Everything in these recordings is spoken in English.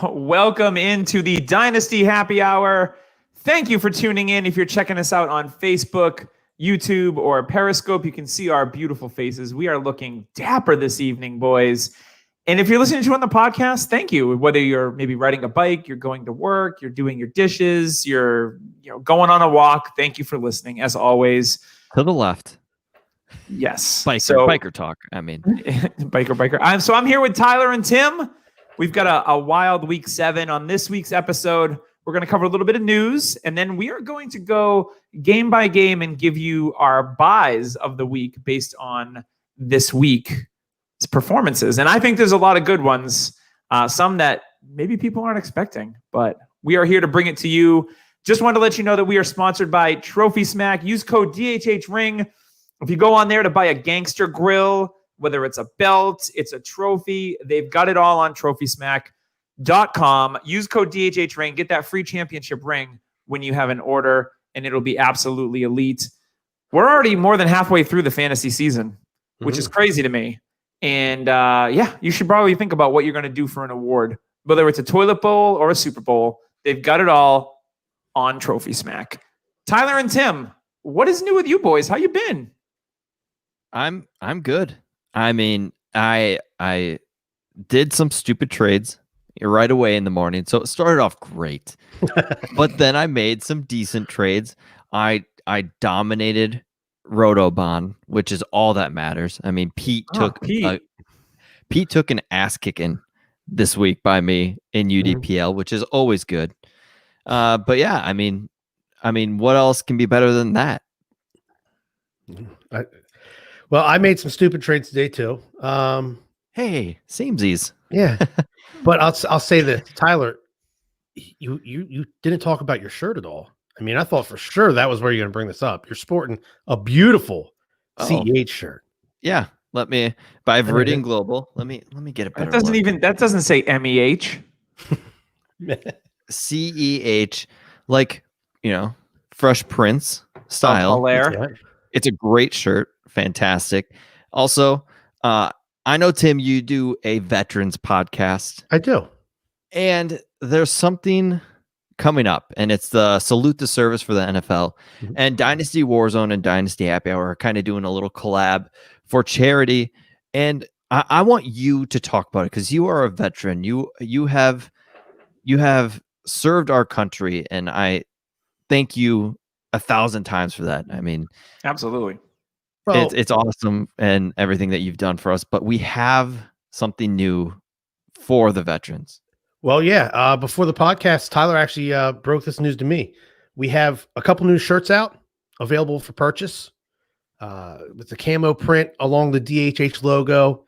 Welcome into the Dynasty Happy Hour. Thank you for tuning in. If you're checking us out on Facebook, YouTube, or Periscope, you can see our beautiful faces. We are looking dapper this evening, boys. And if you're listening to on the podcast, thank you. Whether you're maybe riding a bike, you're going to work, you're doing your dishes, you're going on a walk. Thank you for listening, as always. To the left. Yes. Biker talk. I mean, biker. I'm here with Tyler and Tim. We've got a wild week 7 on this week's episode. We're going to cover a little bit of news, and then we are going to go game by game and give you our buys of the week based on this week's performances. And I think there's a lot of good ones, some that maybe people aren't expecting, but we are here to bring it to you. Just wanted to let you know that we are sponsored by Trophy Smack. Use code DHHRING. If you go on there to buy a gangster grill, whether it's a belt, it's a trophy, they've got it all on TrophySmack.com. Use code DHHRING. Get that free championship ring when you have an order, and it'll be absolutely elite. We're already more than halfway through the fantasy season, which is crazy to me. And you should probably think about what you're going to do for an award, whether it's a toilet bowl or a Super Bowl. They've got it all on Trophy Smack. Tyler and Tim, what is new with you boys? How you been? I'm good. I mean, I did some stupid trades right away in the morning, so it started off great. But then I made some decent trades. I dominated Rotobahn, which is all that matters. I mean, Pete took an ass kicking this week by me in UDPL, which is always good. But yeah, I mean, what else can be better than that? Well, I made some stupid trades today too. Hey, samesies. Yeah, but I'll say this, Tyler, you didn't talk about your shirt at all. I mean, I thought for sure that was where you're going to bring this up. You're sporting a beautiful CEH shirt. Yeah, let me by Viridian Global. Let me get a better. That doesn't say MEH. CEH, like Fresh Prince style. It's a great shirt. Fantastic. Also, I know, Tim, you do a veterans podcast. I do. And there's something coming up, and it's the Salute the Service for the NFL. And Dynasty Warzone and Dynasty Happy Hour are kind of doing a little collab for charity. And I want you to talk about it because you are a veteran. You have served our country, and I thank you 1,000 times for that. I mean, absolutely. Well, it's awesome and everything that you've done for us, but we have something new for the veterans. Well, yeah. Before the podcast, Tyler actually broke this news to me. We have a couple new shirts out available for purchase with the camo print along the DHH logo.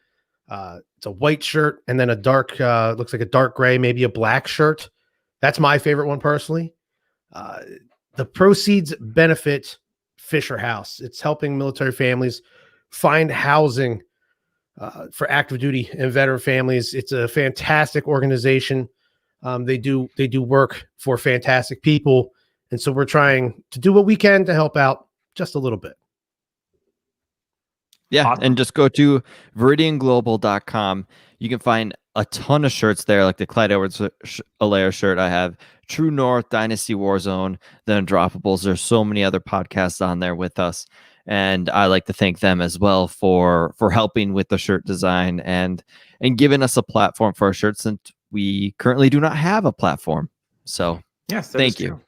It's a white shirt and then a dark, looks like a dark gray, maybe a black shirt. That's my favorite one personally. The proceeds benefit Fisher House. It's helping military families find housing for active duty and veteran families. It's a fantastic organization. They do work for fantastic people. And so we're trying to do what we can to help out just a little bit. Yeah. Awesome. And just go to ViridianGlobal.com. You can find a ton of shirts there, like the Clyde Edwards-Helaire shirt I have, True North, Dynasty Warzone, the Undroppables. There's so many other podcasts on there with us. And I like to thank them as well for helping with the shirt design and giving us a platform for our shirts, since we currently do not have a platform. So yes, thank you.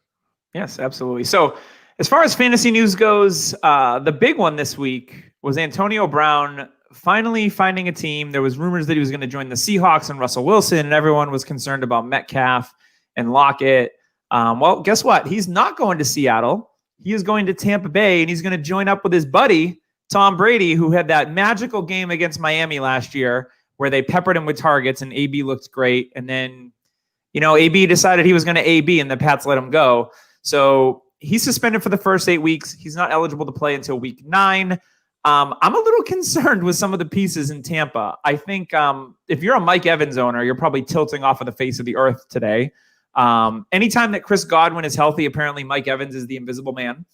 Yes, absolutely. So as far as fantasy news goes, the big one this week was Antonio Brown finally finding a team. There was rumors that he was going to join the Seahawks and Russell Wilson, and everyone was concerned about Metcalf and Lockett. Well, guess what? He's not going to Seattle. He is going to Tampa Bay, and he's going to join up with his buddy, Tom Brady, who had that magical game against Miami last year where they peppered him with targets and AB looked great. And then, AB decided he was going to AB and the Pats let him go. So he's suspended for the first 8 weeks. He's not eligible to play until week 9. I'm a little concerned with some of the pieces in Tampa. I think if you're a Mike Evans owner, you're probably tilting off of the face of the earth today. Anytime that Chris Godwin is healthy, apparently Mike Evans is the invisible man.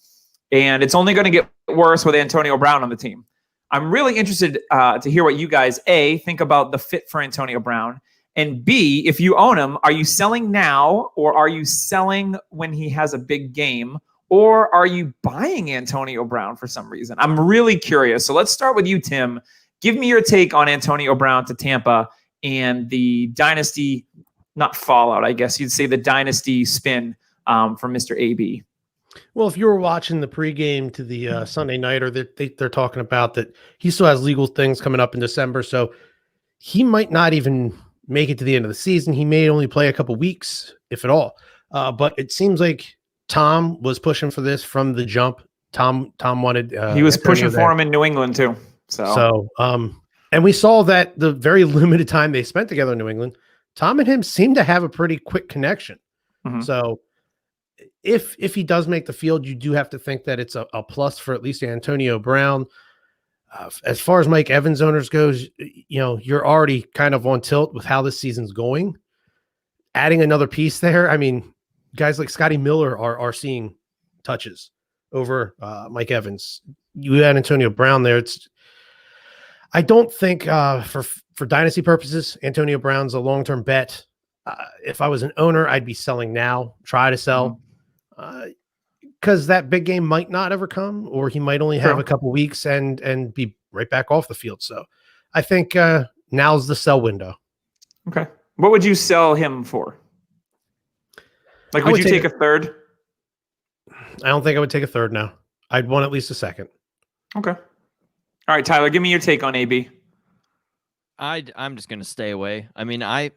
And it's only going to get worse with Antonio Brown on the team. I'm really interested to hear what you guys, A, think about the fit for Antonio Brown, And B, if you own him, are you selling now or are you selling when he has a big game? Or are you buying Antonio Brown for some reason? I'm really curious. So let's start with you, Tim. Give me your take on Antonio Brown to Tampa and the dynasty, not fallout, I guess you'd say the dynasty spin from Mr. AB. Well, if you were watching the pregame to the Sunday nighter, they're talking about that he still has legal things coming up in December. So he might not even make it to the end of the season. He may only play a couple weeks, if at all. But it seems like Tom was pushing for this from the jump. Tom wanted. He was pushing for him in New England too. So, and we saw that the very limited time they spent together in New England, Tom and him seem to have a pretty quick connection. Mhm. So if he does make the field, you do have to think that it's a plus for at least Antonio Brown. As far as Mike Evans owners goes, you're already kind of on tilt with how this season's going. Adding another piece there, I mean, guys like Scotty Miller are seeing touches over Mike Evans. You add Antonio Brown there. I don't think for dynasty purposes, Antonio Brown's a long-term bet. If I was an owner, I'd be selling now, try to sell, because that big game might not ever come, or he might only have a couple weeks and be right back off the field. So I think now's the sell window. Okay. What would you sell him for? Like, would you take a third? I don't think I would take a third now. I'd want at least a second. Okay. All right, Tyler, give me your take on AB. I'm just going to stay away. I mean, I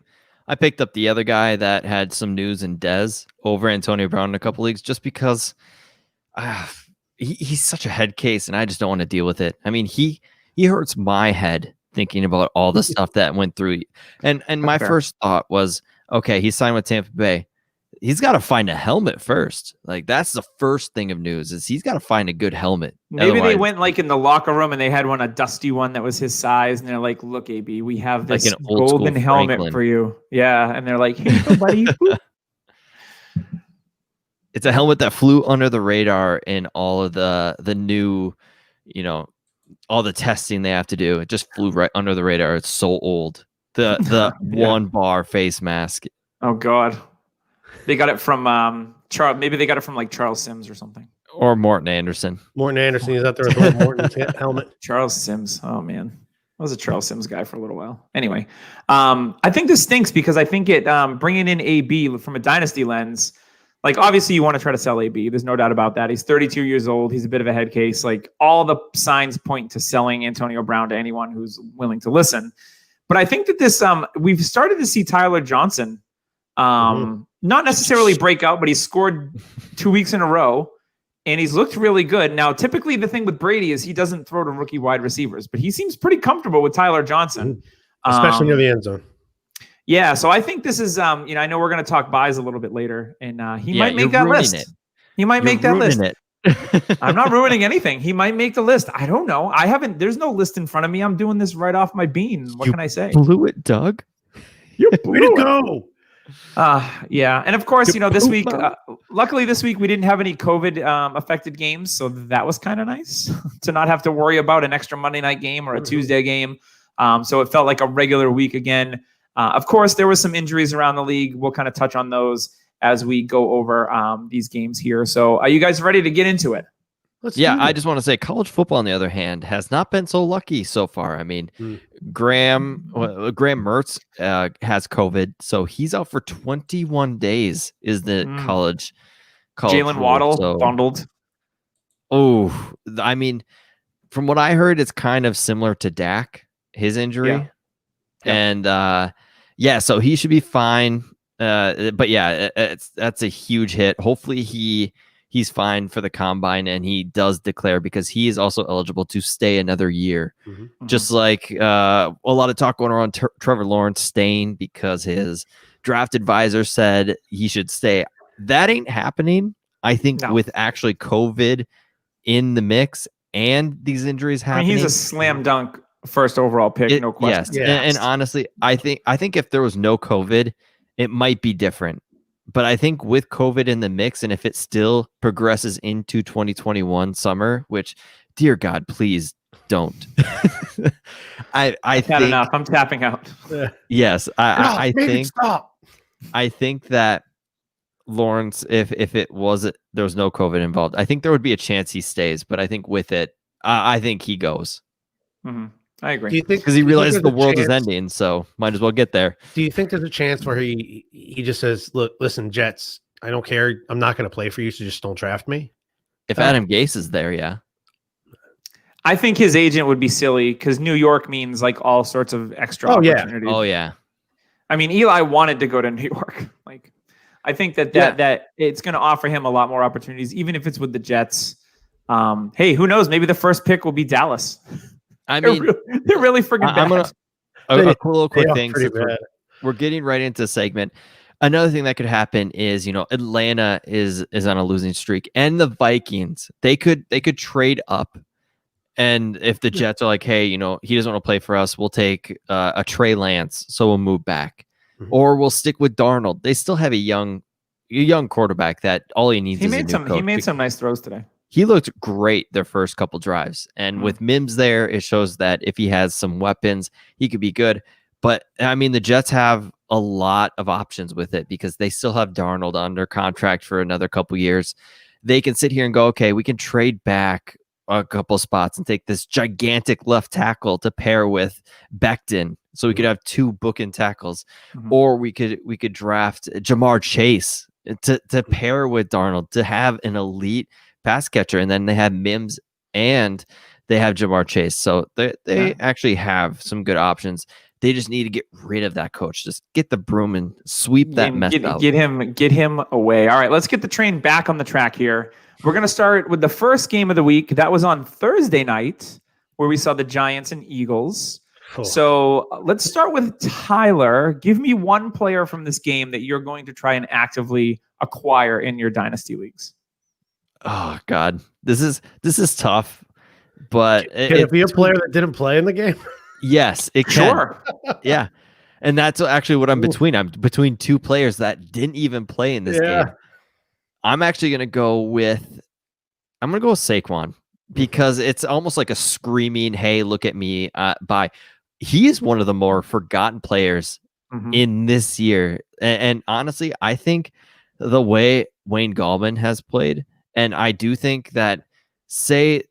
picked up the other guy that had some news in Dez over Antonio Brown in a couple leagues just because he's such a head case and I just don't want to deal with it. I mean, he hurts my head thinking about all the stuff that went through. And my first thought was, okay, he signed with Tampa Bay. He's got to find a helmet first. Like, that's the first thing of news is he's got to find a good helmet. Maybe they went like in the locker room and they had a dusty one that was his size. And they're like, look, AB, we have this like an old golden helmet Franklin for you. Yeah. And they're like, here you go, buddy. It's a helmet that flew under the radar in all of the new, all the testing they have to do. It just flew right under the radar. It's so old. The one bar face mask. Oh God. They got it from Charles. Maybe they got it from like Charles Sims or something. Or Morton Anderson. Morton Anderson is out there with the Morton helmet. Charles Sims. Oh man, I was a Charles Sims guy for a little while. Anyway, I think this stinks because I think it bringing in AB from a dynasty lens. Like, obviously you want to try to sell AB. There's no doubt about that. He's 32 years old. He's a bit of a head case. Like, all the signs point to selling Antonio Brown to anyone who's willing to listen. But I think that this we've started to see Tyler Johnson. Not necessarily break out, but he's scored 2 weeks in a row and he's looked really good. Now, typically the thing with Brady is he doesn't throw to rookie wide receivers, but he seems pretty comfortable with Tyler Johnson. Especially near the end zone. Yeah. So I think this is, I know we're going to talk buys a little bit later and he might make that list. He might make that list. I'm not ruining anything. He might make the list. I don't know. There's no list in front of me. I'm doing this right off my bean. What can I say? Blew it, Doug. You way to go. Yeah. And of course, this week, luckily this week we didn't have any COVID affected games. So that was kind of nice to not have to worry about an extra Monday night game or a Tuesday game. So it felt like a regular week again. Of course, there was some injuries around the league. We'll kind of touch on those as we go over these games here. So are you guys ready to get into it? I just want to say college football, on the other hand, has not been so lucky so far. I mean, Graham Mertz has COVID, so he's out for 21 days is the college Jalen Waddle bundled. Oh, I mean, from what I heard, it's kind of similar to Dak, his injury. Yeah. And so he should be fine. But yeah, that's a huge hit. Hopefully he's fine for the combine and he does declare because he is also eligible to stay another year. Just like a lot of talk going around Trevor Lawrence staying because his draft advisor said he should stay. That ain't happening. I think with actually COVID in the mix and these injuries happening. He's a slam dunk first overall pick, no question. Yes. And honestly, I think if there was no COVID, it might be different. But I think with COVID in the mix, and if it still progresses into 2021 summer, which, dear God, please don't. I Had think enough. I'm tapping out. yes. I make it think stop. I think that Lawrence, if it wasn't there was no COVID involved, I think there would be a chance he stays. But I think with it, I think he goes Hmm. I agree. Do you think because he do you think realizes the there's a world is chance- ending, so might as well get there. Do you think there's a chance where he just says, "Look, listen, Jets, I don't care. I'm not going to play for you, so just don't draft me." If Adam Gase is there, yeah. I think his agent would be silly because New York means like all sorts of extra Oh, yeah. opportunities. Oh yeah. I mean, Eli wanted to go to New York. Like, I think that it's going to offer him a lot more opportunities, even if it's with the Jets. Hey, who knows? Maybe the first pick will be Dallas. I mean, They're really freaking I'm bad. gonna a cool little They quick are thing. pretty Since we're, bad. we're getting right into the segment. Another thing that could happen is, Atlanta is on a losing streak, and the Vikings, they could trade up. And if the Jets are like, hey, he doesn't want to play for us, we'll take a Trey Lance, so we'll move back, Mhm. or we'll stick with Darnold. They still have a young quarterback that all he needs He is made a new some. He coach. made some nice throws today. He looked great their first couple drives. And Mhm. with Mims there, it shows that if he has some weapons, he could be good. But I mean, the Jets have a lot of options with it because they still have Darnold under contract for another couple years. They can sit here and go, okay, we can trade back a couple spots and take this gigantic left tackle to pair with Becton. So we could have two bookend tackles, Mhm. or we could draft Jamar Chase to pair with Darnold to have an elite pass catcher, and then they have Mims and they have Jamar Chase. So they actually have some good options. They just need to get rid of that coach. Just get the broom and sweep that mess out. Get him away. All right, let's get the train back on the track here. We're going to start with the first game of the week. That was on Thursday night, where we saw the Giants and Eagles. Oh. So let's start with Tyler. Give me one player from this game that you're going to try and actively acquire in your dynasty leagues. Oh God, this is tough, but Can it be a player that didn't play in the game? Yes, it can. Sure. Yeah, and that's actually what I'm between. I'm between two players that didn't even play in this game. I'm actually gonna go with Saquon because it's almost like a screaming, "Hey, look at me!" By he is one of the more forgotten players Mhm. in this year, and honestly, I think the way Wayne Gallman has played, and I do think that say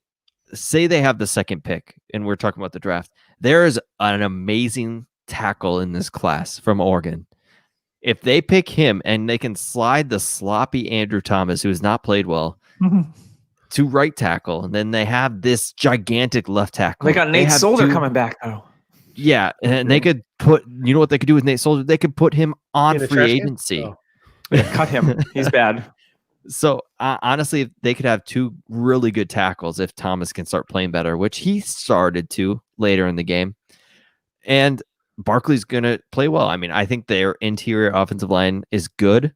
they have the second pick, and we're talking about the draft. There is an amazing tackle in this class from Oregon. If they pick him and they can slide the sloppy Andrew Thomas, who has not played well, to right tackle, and then they have this gigantic left tackle. They got Nate have Solder coming back though. Yeah, and they could put, what they could do with Nate Solder? They could put him on In a free trash can? agency. Oh. Cut him. He's bad. So honestly, they could have two really good tackles if Thomas can start playing better, which he started to later in the game. And Barkley's going to play well. I mean, I think their interior offensive line is good,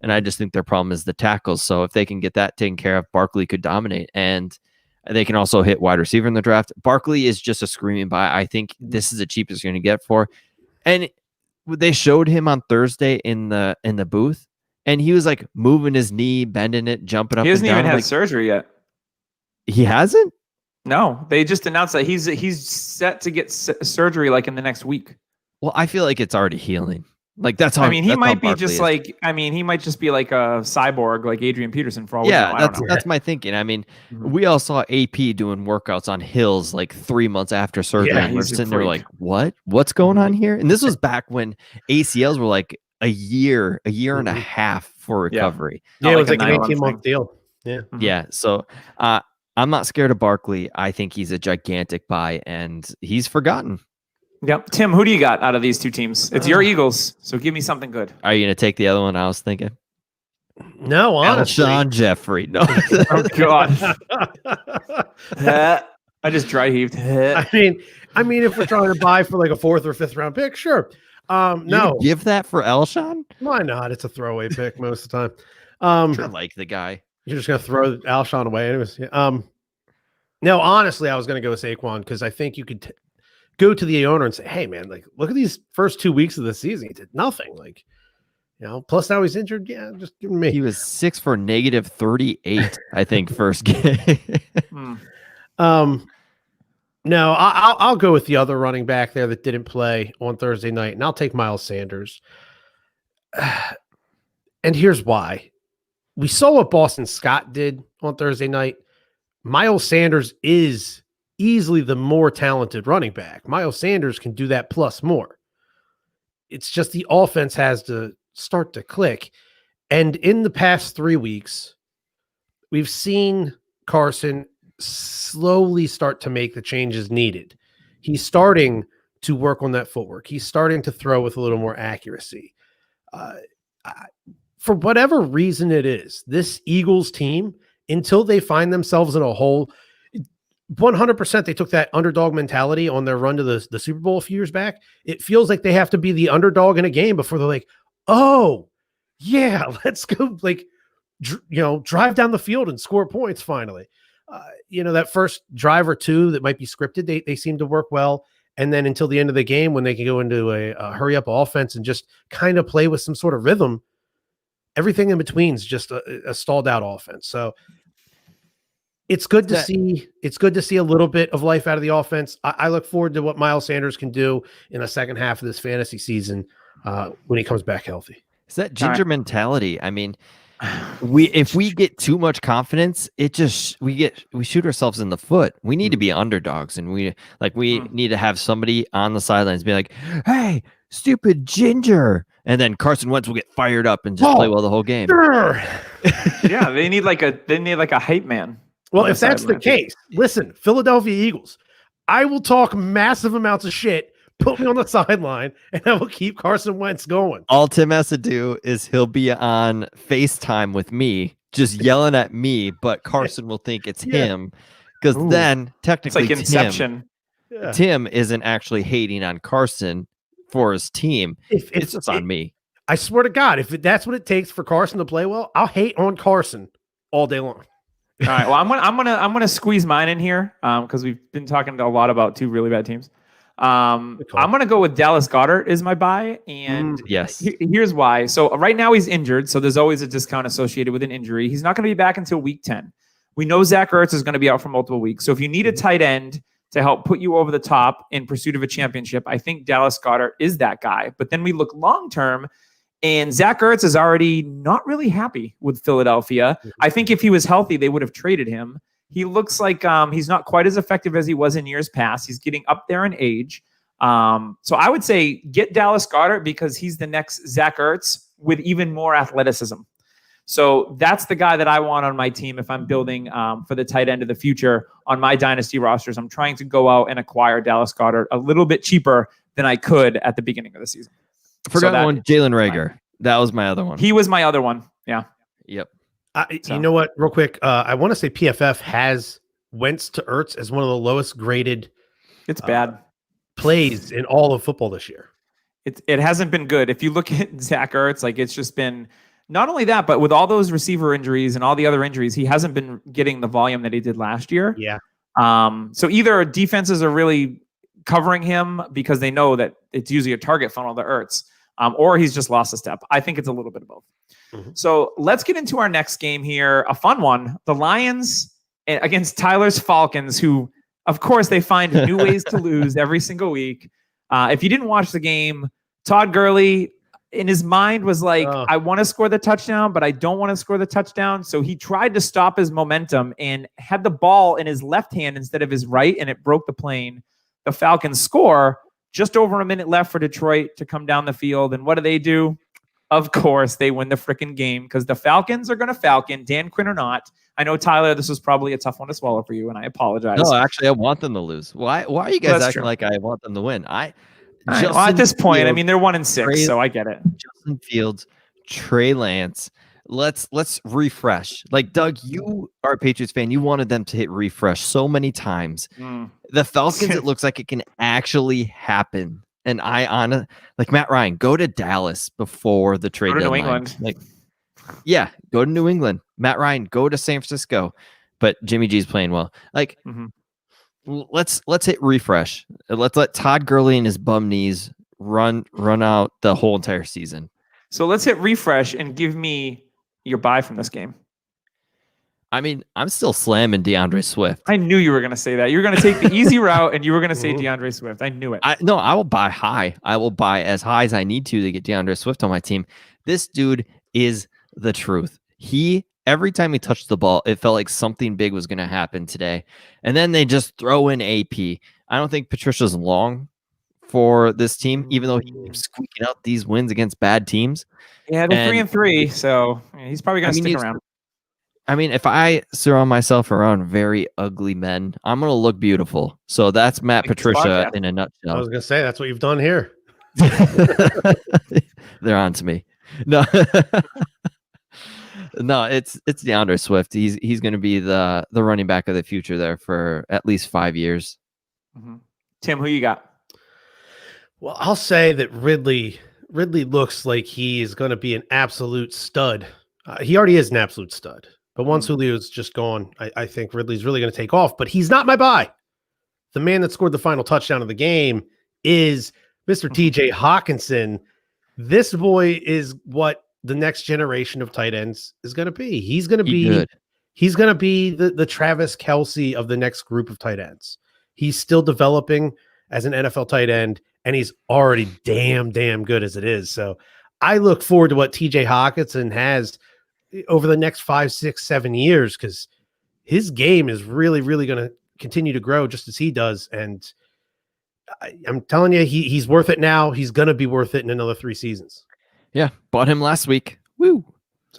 and I just think their problem is the tackles. So if they can get that taken care of, Barkley could dominate. And they can also hit wide receiver in the draft. Barkley is just a screaming buy. I think this is the cheapest you're going to get for. And they showed him on Thursday in the booth, and he was like moving his knee, bending it, jumping up. He hasn't and down. even had surgery yet. He hasn't? No, they just announced that he's set to get surgery like in the next week. Well, I feel like it's already healing. Like that's how. I mean, he that's how might be Barkley just is. like. I mean, he might just be like a cyborg, like Adrian Peterson for all we know. Yeah, I don't know. that's my thinking. I mean, Mhm. we all saw AP doing workouts on hills like 3 months after surgery, Yeah, and we're he's a sitting there freak. like, what's going on here? And this was back when ACLs were like a year and a Mhm. half for Yeah. recovery. Yeah, Not it was like like a an 9-month 18-month deal. Yeah. Mhm. Yeah, so I'm not scared of Barkley. I think he's a gigantic buy, and he's forgotten. Yep. Tim, who do you got out of these two teams? It's your Eagles, so give me something good. Are you going to take the other one I was thinking? No, honestly. Alshon Jeffrey. No. Oh God, I just dry heaved. I mean, if we're trying to buy for like a 4th or 5th round pick, sure. You No, give that for Alshon? why not? It's a throwaway pick most of the time. I like the guy. You're just gonna throw Alshon away, anyways. Yeah. No, honestly, I was gonna go with Saquon because I think you could go to the owner and say, "Hey, man, like, look at these first 2 weeks of the season. He did nothing. Like, plus now he's injured. Yeah, just give him me." He was 6 for -38, I think, first game. Hmm. No, I'll go with the other running back there that didn't play on Thursday night, and I'll take Miles Sanders. And here's why. We saw what Boston Scott did on Thursday night. Miles Sanders is easily the more talented running back. Miles Sanders can do that plus more. It's just the offense has to start to click. And in the past 3 weeks, we've seen Carson slowly start to make the changes needed. He's starting to work on that footwork. He's starting to throw with a little more accuracy. For whatever reason it is, this Eagles team, until they find themselves in a hole, 100% they took that underdog mentality on their run to the Super Bowl a few years back. It feels like they have to be the underdog in a game before they're like, oh, yeah, let's go, drive down the field and score points finally. That first drive or two that might be scripted, they seem to work well. And then until the end of the game, when they can go into a hurry-up offense and just kind of play with some sort of rhythm, everything in between is just a stalled-out offense. So it's good to see. It's good to see a little bit of life out of the offense. I look forward to what Miles Sanders can do in the second half of this fantasy season when he comes back healthy. It's that ginger mentality. I mean, if we get too much confidence, we shoot ourselves in the foot. We need to be underdogs, and we need to have somebody on the sidelines be like, "Hey, stupid ginger," and then Carson Wentz will get fired up and just play well the whole game. Yeah, they need like a hype man. Well, if that's the case, listen, Philadelphia Eagles, I will talk massive amounts of shit. Put me on the sideline, and I will keep Carson Wentz going. All Tim has to do is he'll be on FaceTime with me, just yelling at me, but Carson will think it's him, because then technically it's like Inception. Tim isn't actually hating on Carson for his team. It's just on me. I swear to God, if that's what it takes for Carson to play well, I'll hate on Carson all day long. All right. Well, I'm gonna squeeze mine in here because we've been talking a lot about two really bad teams. I'm going to go with Dallas Goedert is my buy. And yes, here's why. So right now he's injured. So there's always a discount associated with an injury. He's not going to be back until week 10. We know Zach Ertz is going to be out for multiple weeks. So if you need a tight end to help put you over the top in pursuit of a championship, I think Dallas Goedert is that guy. But then we look long-term, and Zach Ertz is already not really happy with Philadelphia. I think if he was healthy, they would have traded him. He looks like he's not quite as effective as he was in years past. He's getting up there in age. So I would say get Dallas Goedert because he's the next Zach Ertz with even more athleticism. So that's the guy that I want on my team if I'm building for the tight end of the future on my dynasty rosters. I'm trying to go out and acquire Dallas Goedert a little bit cheaper than I could at the beginning of the season. Forgot one, Jalen Reagor. That was my other one. He was my other one. Yeah. Yep. You know what? Real quick, I want to say PFF has Wentz to Ertz as one of the lowest graded. It's bad plays in all of football this year. It hasn't been good. If you look at Zach Ertz, like it's just been not only that, but with all those receiver injuries and all the other injuries, he hasn't been getting the volume that he did last year. Yeah. So either defenses are really covering him because they know that it's usually a target funnel to Ertz, or he's just lost a step. I think it's a little bit of both. Mm-hmm. So let's get into our next game here. A fun one. The Lions against Tyler's Falcons, who, of course, they find new ways to lose every single week. If you didn't watch the game, Todd Gurley, in his mind, was like, I want to score the touchdown, but I don't want to score the touchdown. So he tried to stop his momentum and had the ball in his left hand instead of his right, and it broke the plane. The Falcons score just over a minute left for Detroit to come down the field. And what do? Of course, they win the freaking game because the Falcons are going to Falcon, Dan Quinn or not. I know, Tyler, this was probably a tough one to swallow for you, and I apologize. No, actually, I want them to lose. Why are you guys acting like I want them to win? Well, at this point, Fields, I mean, they're 1-6, so I get it. Justin Fields, Trey Lance. Let's refresh. Like, Doug, you are a Patriots fan. You wanted them to hit refresh so many times. The Falcons, it looks like it can actually happen. And like Matt Ryan, go to Dallas before the trade deadline. New England. Like, yeah, go to New England. Matt Ryan, go to San Francisco. But Jimmy G's playing well. Like, let's hit refresh. Let's let Todd Gurley and his bum knees run out the whole entire season. So let's hit refresh and give me your buy from this game. I mean, I'm still slamming DeAndre Swift. I knew you were going to say that. You were going to take the easy route, and you were going to say Mhm. DeAndre Swift. I knew it. I will buy high. I will buy as high as I need to get DeAndre Swift on my team. This dude is the truth. Every time he touched the ball, it felt like something big was going to happen today. And then they just throw in AP. I don't think Patricia's long for this team, even though he keeps squeaking out these wins against bad teams. Yeah, they're And 3-3, so he's probably going to stick it's- around. I mean, if I surround myself around very ugly men, I'm going to look beautiful. So that's Matt Like this Patricia podcast. in a I nutshell. was gonna say that's what you've done here. They're on to me. No, no, it's DeAndre Swift. He's going to be the running back of the future there for at least 5 years. Mhm. Tim, who you got? Well, I'll say that Ridley looks like he is going to be an absolute stud. He already is an absolute stud. But once Julio's just gone, I think Ridley's really going to take off. But he's not my buy. The man that scored the final touchdown of the game is Mr. TJ Hawkinson. This boy is what the next generation of tight ends is going to be. He's going to be Good. He's going to be the Travis Kelce of the next group of tight ends. He's still developing as an NFL tight end, and he's already damn good as it is. So I look forward to what TJ Hawkinson has over the next 5, 6, 7 years, because his game is really going to continue to grow just as he does. And I'm telling you, he's worth it now. He's going to be worth it in another 3 seasons. Yeah, bought him last week. Woo.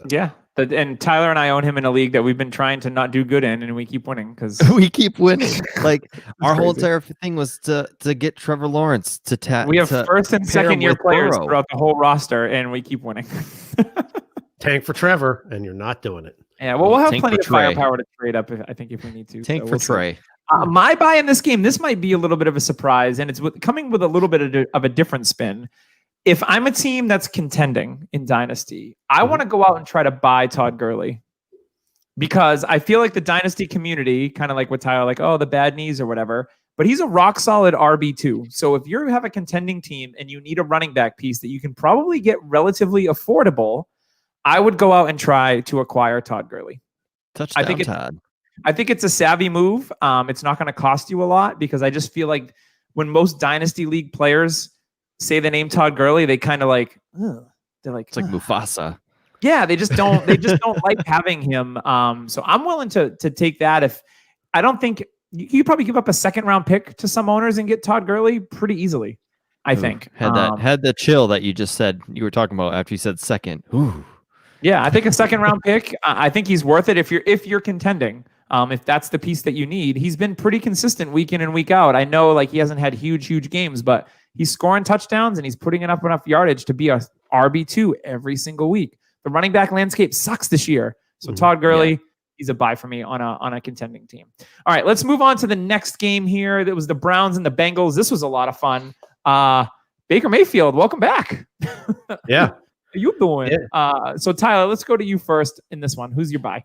Yeah. And Tyler and I own him in a league that we've been trying to not do good in, and we keep winning because We keep winning. Like our whole crazy. entire thing was to get Trevor Lawrence to tap. we have first and pair him second year with players Burrow. throughout the whole roster, and we keep winning. Tank for Trevor, and you're not doing it. Yeah, well, we'll have Tank plenty for of Trey. firepower to trade up, I think, if we need to. Tank so for we'll see. Trey. My buy in this game, this might be a little bit of a surprise, and it's coming with a little bit of a different spin. If I'm a team that's contending in Dynasty, I want to go out and try to buy Todd Gurley, because I feel like the Dynasty community, kind of like what Tyler, like, oh, the bad knees or whatever, but he's a rock solid RB2. So if you have a contending team and you need a running back piece that you can probably get relatively affordable, I would go out and try to acquire Todd Gurley. Touchdown, think it- Todd. I think it's a savvy move. It's not going to cost you a lot, because I just feel like when most Dynasty League players say the name Todd Gurley, they kind of like, ugh. They're like, It's like ugh. Mufasa. Yeah, they just don't like having him. So I'm willing to take that. If I don't think you probably give up a second round pick to some owners and get Todd Gurley pretty easily, I think. Had the chill that you just said you were talking about after you said second. Ooh. Yeah, I think a second round pick. I think he's worth it if you're contending. If that's the piece that you need. He's been pretty consistent week in and week out. I know like he hasn't had huge games, but he's scoring touchdowns and he's putting enough yardage to be a RB2 every single week. The running back landscape sucks this year. So Todd Gurley, he's a buy for me on a contending team. All right, let's move on to the next game here. That was the Browns and the Bengals. This was a lot of fun. Baker Mayfield, welcome back. Yeah. How you doing? So Tyler, let's go to you first in this one. Who's your buy?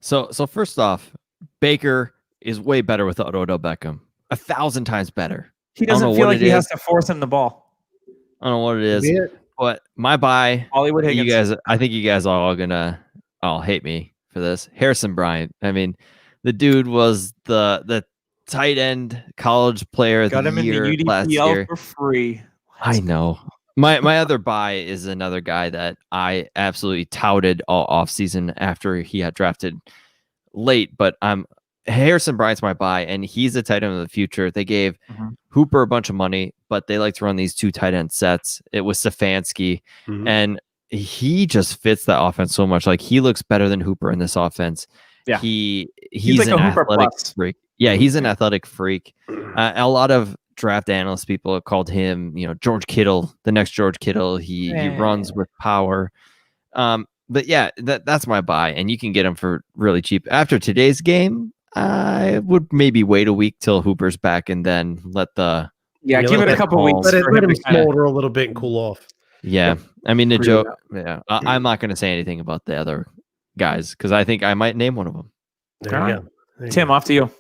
So first off, Baker is way better without Odell Beckham. 1,000 times better. He I don't doesn't know feel what like it he has is. to force him the ball. I don't know what it is, Yeah. but my buy, Hollywood Higgins. you guys, I think you guys are all gonna hate me for this. Harrison Bryant. I mean, the dude was the tight end college player of Got the him in year the last UDPL year. for free. I know. My other buy is another guy that I absolutely touted all offseason after he got drafted late, but Harrison Bryant's my buy, and he's a tight end of the future. They gave Hooper a bunch of money, but they like to run these 2 tight end sets. It was Stefanski, and he just fits that offense so much. Like he looks better than Hooper in this offense. Yeah. He's like an a Hooper athletic plus. freak. Yeah, he's an athletic freak. A lot of draft analyst people have called him, George Kittle, the next George Kittle. He runs with power. But yeah, that's my buy, and you can get him for really cheap. After today's game, I would maybe wait a week till Hooper's back, and then let the give it a couple weeks. Let for him to kinda- smolder a little bit and cool off. yeah. I mean the Breathe joke. out. Yeah, I'm not going to say anything about the other guys because I think I might name one of them. There All you right. go. There you Tim, go. off to you.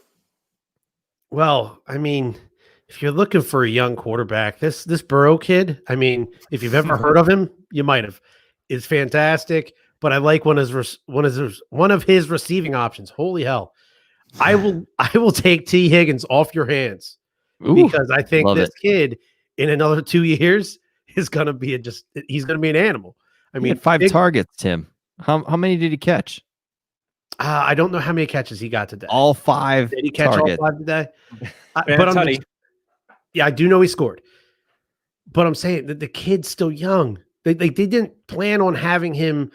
Well, I mean, if you're looking for a young quarterback, this Burrow kid, I mean, if you've ever heard of him, you might have, is fantastic. but I like one of his receiving options. Holy hell. I will take T. Higgins off your hands because I think love this it. kid in another 2 years is going to be he's going to be an animal. I He mean, had 5 targets, Tim. How many did he catch? I don't know how many catches he got today. All 5 Did he catch targets. all 5 today? Tutty. I do know he scored. But I'm saying that the kid's still young. They didn't plan on having him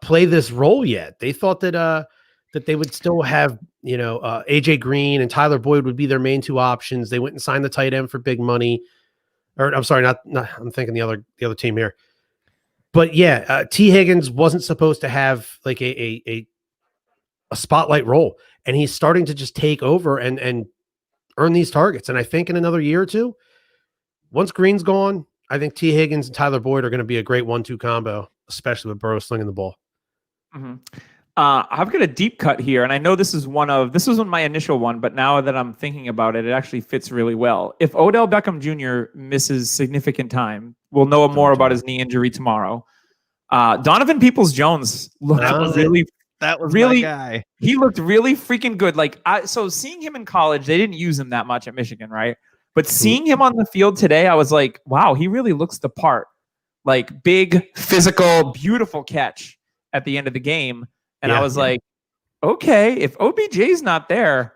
play this role yet. They thought that they would still have, AJ Green and Tyler Boyd would be their main 2 options. They went and signed the tight end for big money. Or I'm sorry, not I'm thinking the other team here. But yeah, T. Higgins wasn't supposed to have like a spotlight role, and he's starting to just take over and earn these targets. And I think in another year or two, once Green's gone, I think T. Higgins and Tyler Boyd are going to be a great 1-2 combo, especially with Burrow slinging the ball. Mm-hmm. I've got a deep cut here, and I know this wasn't my initial one, but now that I'm thinking about it, it actually fits really well. If Odell Beckham Jr. misses significant time, we'll know more about his knee injury tomorrow. Donovan Peoples-Jones looked That was really my guy. He looked really freaking good. So seeing him in college, they didn't use him that much at Michigan, right? But seeing him on the field today, I was like, wow, he really looks the part. Like big, physical, beautiful catch at the end of the game. And I was like, okay, if OBJ's not there,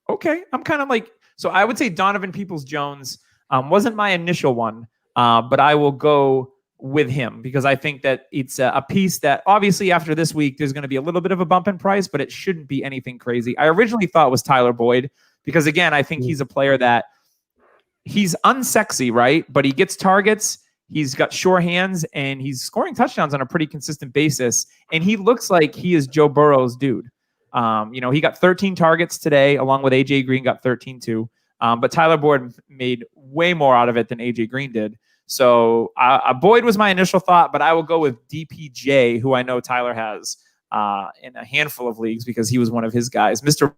okay. I'm kind of like, so I would say Donovan Peoples-Jones wasn't my initial one, but I will go with him because I think that it's a piece that obviously after this week, there's going to be a little bit of a bump in price, but it shouldn't be anything crazy. I originally thought it was Tyler Boyd because again, I think he's a player that he's unsexy, right? But he gets targets. He's got sure hands and he's scoring touchdowns on a pretty consistent basis. And he looks like he is Joe Burrow's dude. He got 13 targets today along with AJ Green got 13 too. But Tyler Boyd made way more out of it than AJ Green did. So Boyd was my initial thought, but I will go with DPJ, who I know Tyler has in a handful of leagues because he was one of his guys. Mr.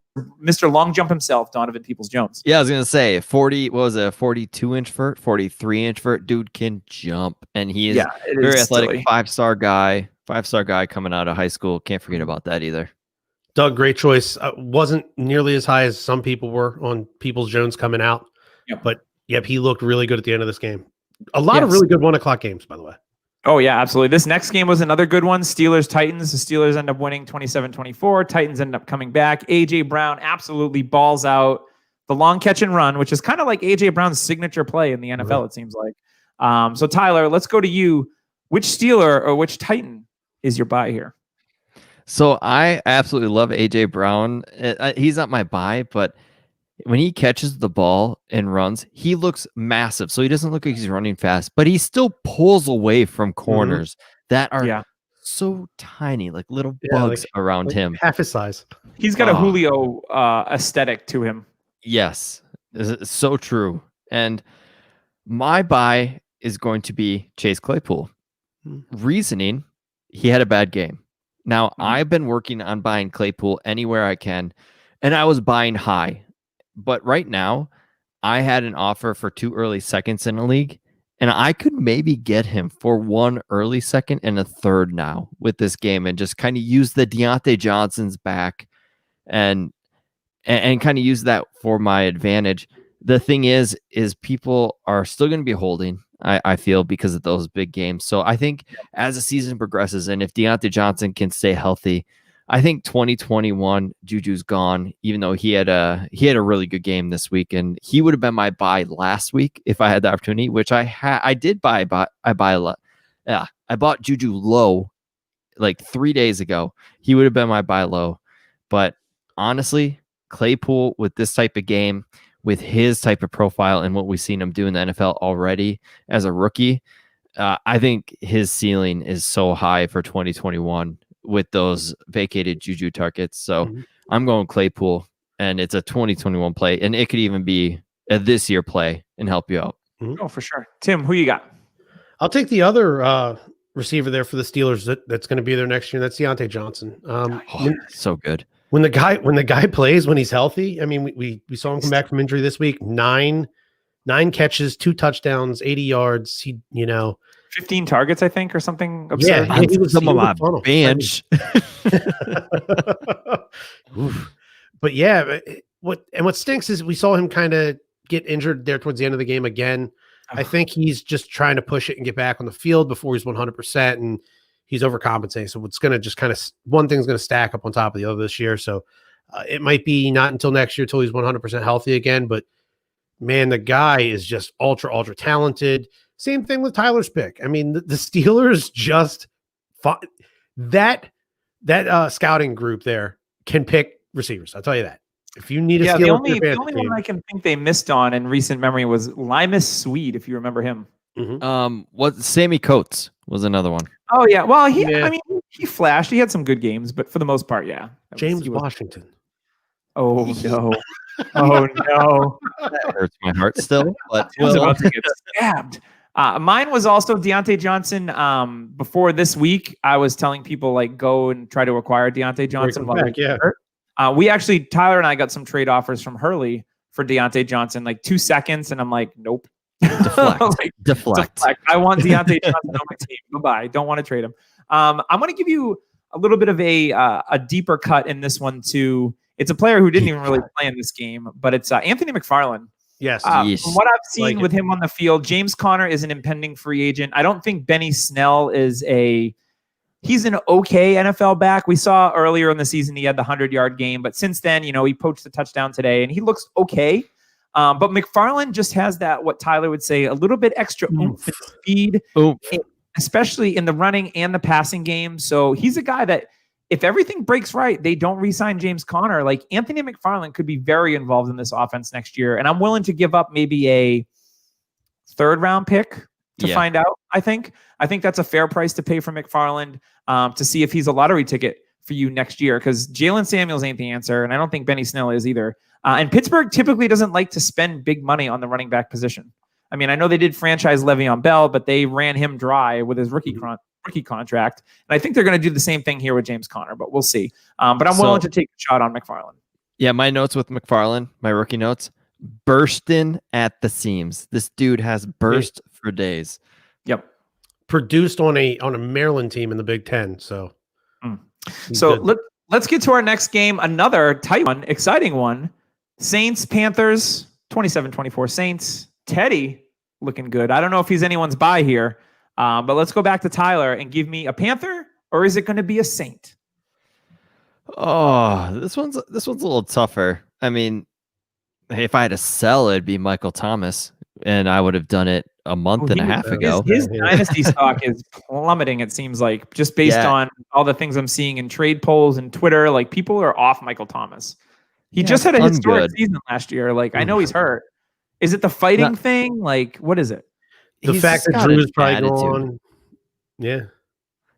Long Jump himself, Donovan Peoples-Jones. Yeah, I was gonna say 42-inch vert, 43-inch vert. Dude can jump, and he is very athletic, silly. 5-star guy coming out of high school. Can't forget about that either. Doug, great choice. Wasn't nearly as high as some people were on Peoples-Jones coming out, but he looked really good at the end of this game. A lot of really good 1:00 games, by the way. Oh, yeah, absolutely. This next game was another good one. Steelers-Titans. The Steelers end up winning 27-24. Titans end up coming back. A.J. Brown absolutely balls out the long catch and run, which is kind of like A.J. Brown's signature play in the NFL, it seems like. So, Tyler, let's go to you. Which Steeler or which Titan is your buy here? So I absolutely love A.J. Brown. He's not my buy, but when he catches the ball and runs, he looks massive. So he doesn't look like he's running fast, but he still pulls away from corners that are so tiny, like little bugs around him. Half his size. He's got a Julio aesthetic to him. Yes, it's so true. And my buy is going to be Chase Claypool. Reasoning, he had a bad game. Now, I've been working on buying Claypool anywhere I can, and I was buying high. But right now, I had an offer for 2 early seconds in a league, and I could maybe get him for 1 early second and a third now with this game and just kind of use the Deontay Johnson's back and kind of use that for my advantage. The thing is people are still going to be holding, I feel, because of those big games. So I think as the season progresses and if Deontay Johnson can stay healthy, I think 2021 Juju's gone, even though he had a really good game this week, and he would have been my buy last week if I had the opportunity, which I did buy. I bought Juju low like 3 days ago. He would have been my buy low, but honestly, Claypool with this type of game, with his type of profile and what we've seen him do in the NFL already as a rookie, I think his ceiling is so high for 2021. With those vacated Juju targets. So I'm going Claypool, and it's a 2021 play, and it could even be a this year play and help you out. Oh, for sure. Tim, who you got? I'll take the other receiver there for the Steelers that's going to be there next year. That's Deontay Johnson. So good. When the guy plays, when he's healthy, I mean, we saw him come back from injury this week, 9 catches, 2 touchdowns, 80 yards. 15 targets, I think, or something Yeah, absurd. he was Some of he was my a funnel. bench. Oof. But yeah, what stinks is we saw him kind of get injured there towards the end of the game again. I think he's just trying to push it and get back on the field before he's 100%, and he's overcompensating. So it's going to just kind of one thing's going to stack up on top of the other this year. So it might be not until next year till he's 100% healthy again. But man, the guy is just ultra talented. Same thing with Tyler's pick. I mean, the Steelers just that scouting group there can pick receivers. I'll tell you that. If you need a the Steeler only team, one I can think they missed on in recent memory was Limas Swede, if you remember him. What Sammy Coates was another one. Oh yeah, well Yeah. I mean he flashed. He had some good games, but for the most part, yeah. James Washington. Oh no. Oh no. That hurts my heart still. But He was about to get stabbed. Mine was also Deontay Johnson. Before this week, I was telling people like go and try to acquire Deontay Johnson. While Back, yeah. we actually, Tyler and I got some trade offers from Hurley for Deontay Johnson, like 2 seconds, and I'm like, nope. deflect. Deflect. I want Deontay Johnson on my team. Goodbye. Don't want to trade him. I'm going to give you a little bit of a deeper cut in this one too. It's a player who didn't even really play in this game, but it's Anthony McFarland. Yes. From what I've seen Like with him on the field, James Conner is an impending free agent. I don't think Benny Snell he's an okay NFL back. We saw earlier in the season he had the 100-yard game, but since then, he poached a touchdown today and he looks okay. But McFarland just has that, what Tyler would say, a little bit extra oomph and speed, especially in the running and the passing game. So he's a guy that if everything breaks right, they don't re-sign James Conner. Like Anthony McFarland could be very involved in this offense next year. And I'm willing to give up maybe a 3rd-round pick to find out. I think that's a fair price to pay for McFarland to see if he's a lottery ticket for you next year, because Jalen Samuels ain't the answer. And I don't think Benny Snell is either. And Pittsburgh typically doesn't like to spend big money on the running back position. I mean, I know they did franchise Le'Veon Bell, but they ran him dry with his rookie contract. And I think they're going to do the same thing here with James Conner, but we'll see. But I'm willing to take a shot on McFarland. Yeah, my notes with McFarland, my rookie notes, bursting at the seams. This dude has burst for days. Yep. Produced on a Maryland team in the Big Ten. So, let's get to our next game. Another tight one, exciting one. Saints, Panthers, 27-24 Saints. Teddy looking good. I don't know if he's anyone's buy here, but let's go back to Tyler and give me a Panther, or is it going to be a Saint? Oh, this one's a little tougher. I mean, if I had to sell, it'd be Michael Thomas, and I would have done it a month and a half ago. His dynasty stock is plummeting, it seems like, just based on all the things I'm seeing in trade polls and Twitter. Like, people are off Michael Thomas. He just had a historic season last year. Like, I know he's hurt. Is it the fighting thing? Like, what is it? The fact that Drew's probably gone. Yeah,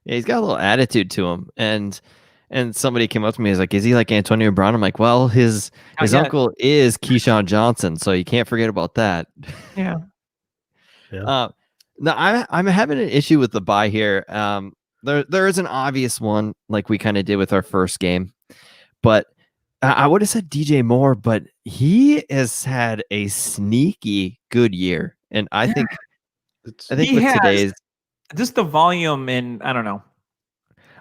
he's got a little attitude to him. And somebody came up to me, is like, is he like Antonio Brown? I'm like, well, his uncle is Keyshawn Johnson, so you can't forget about that. Yeah. No, I'm having an issue with the buy here. There is an obvious one, like we kind of did with our first game, but I would have said DJ Moore, but he has had a sneaky good year, and I think with today's just the volume, and I don't know.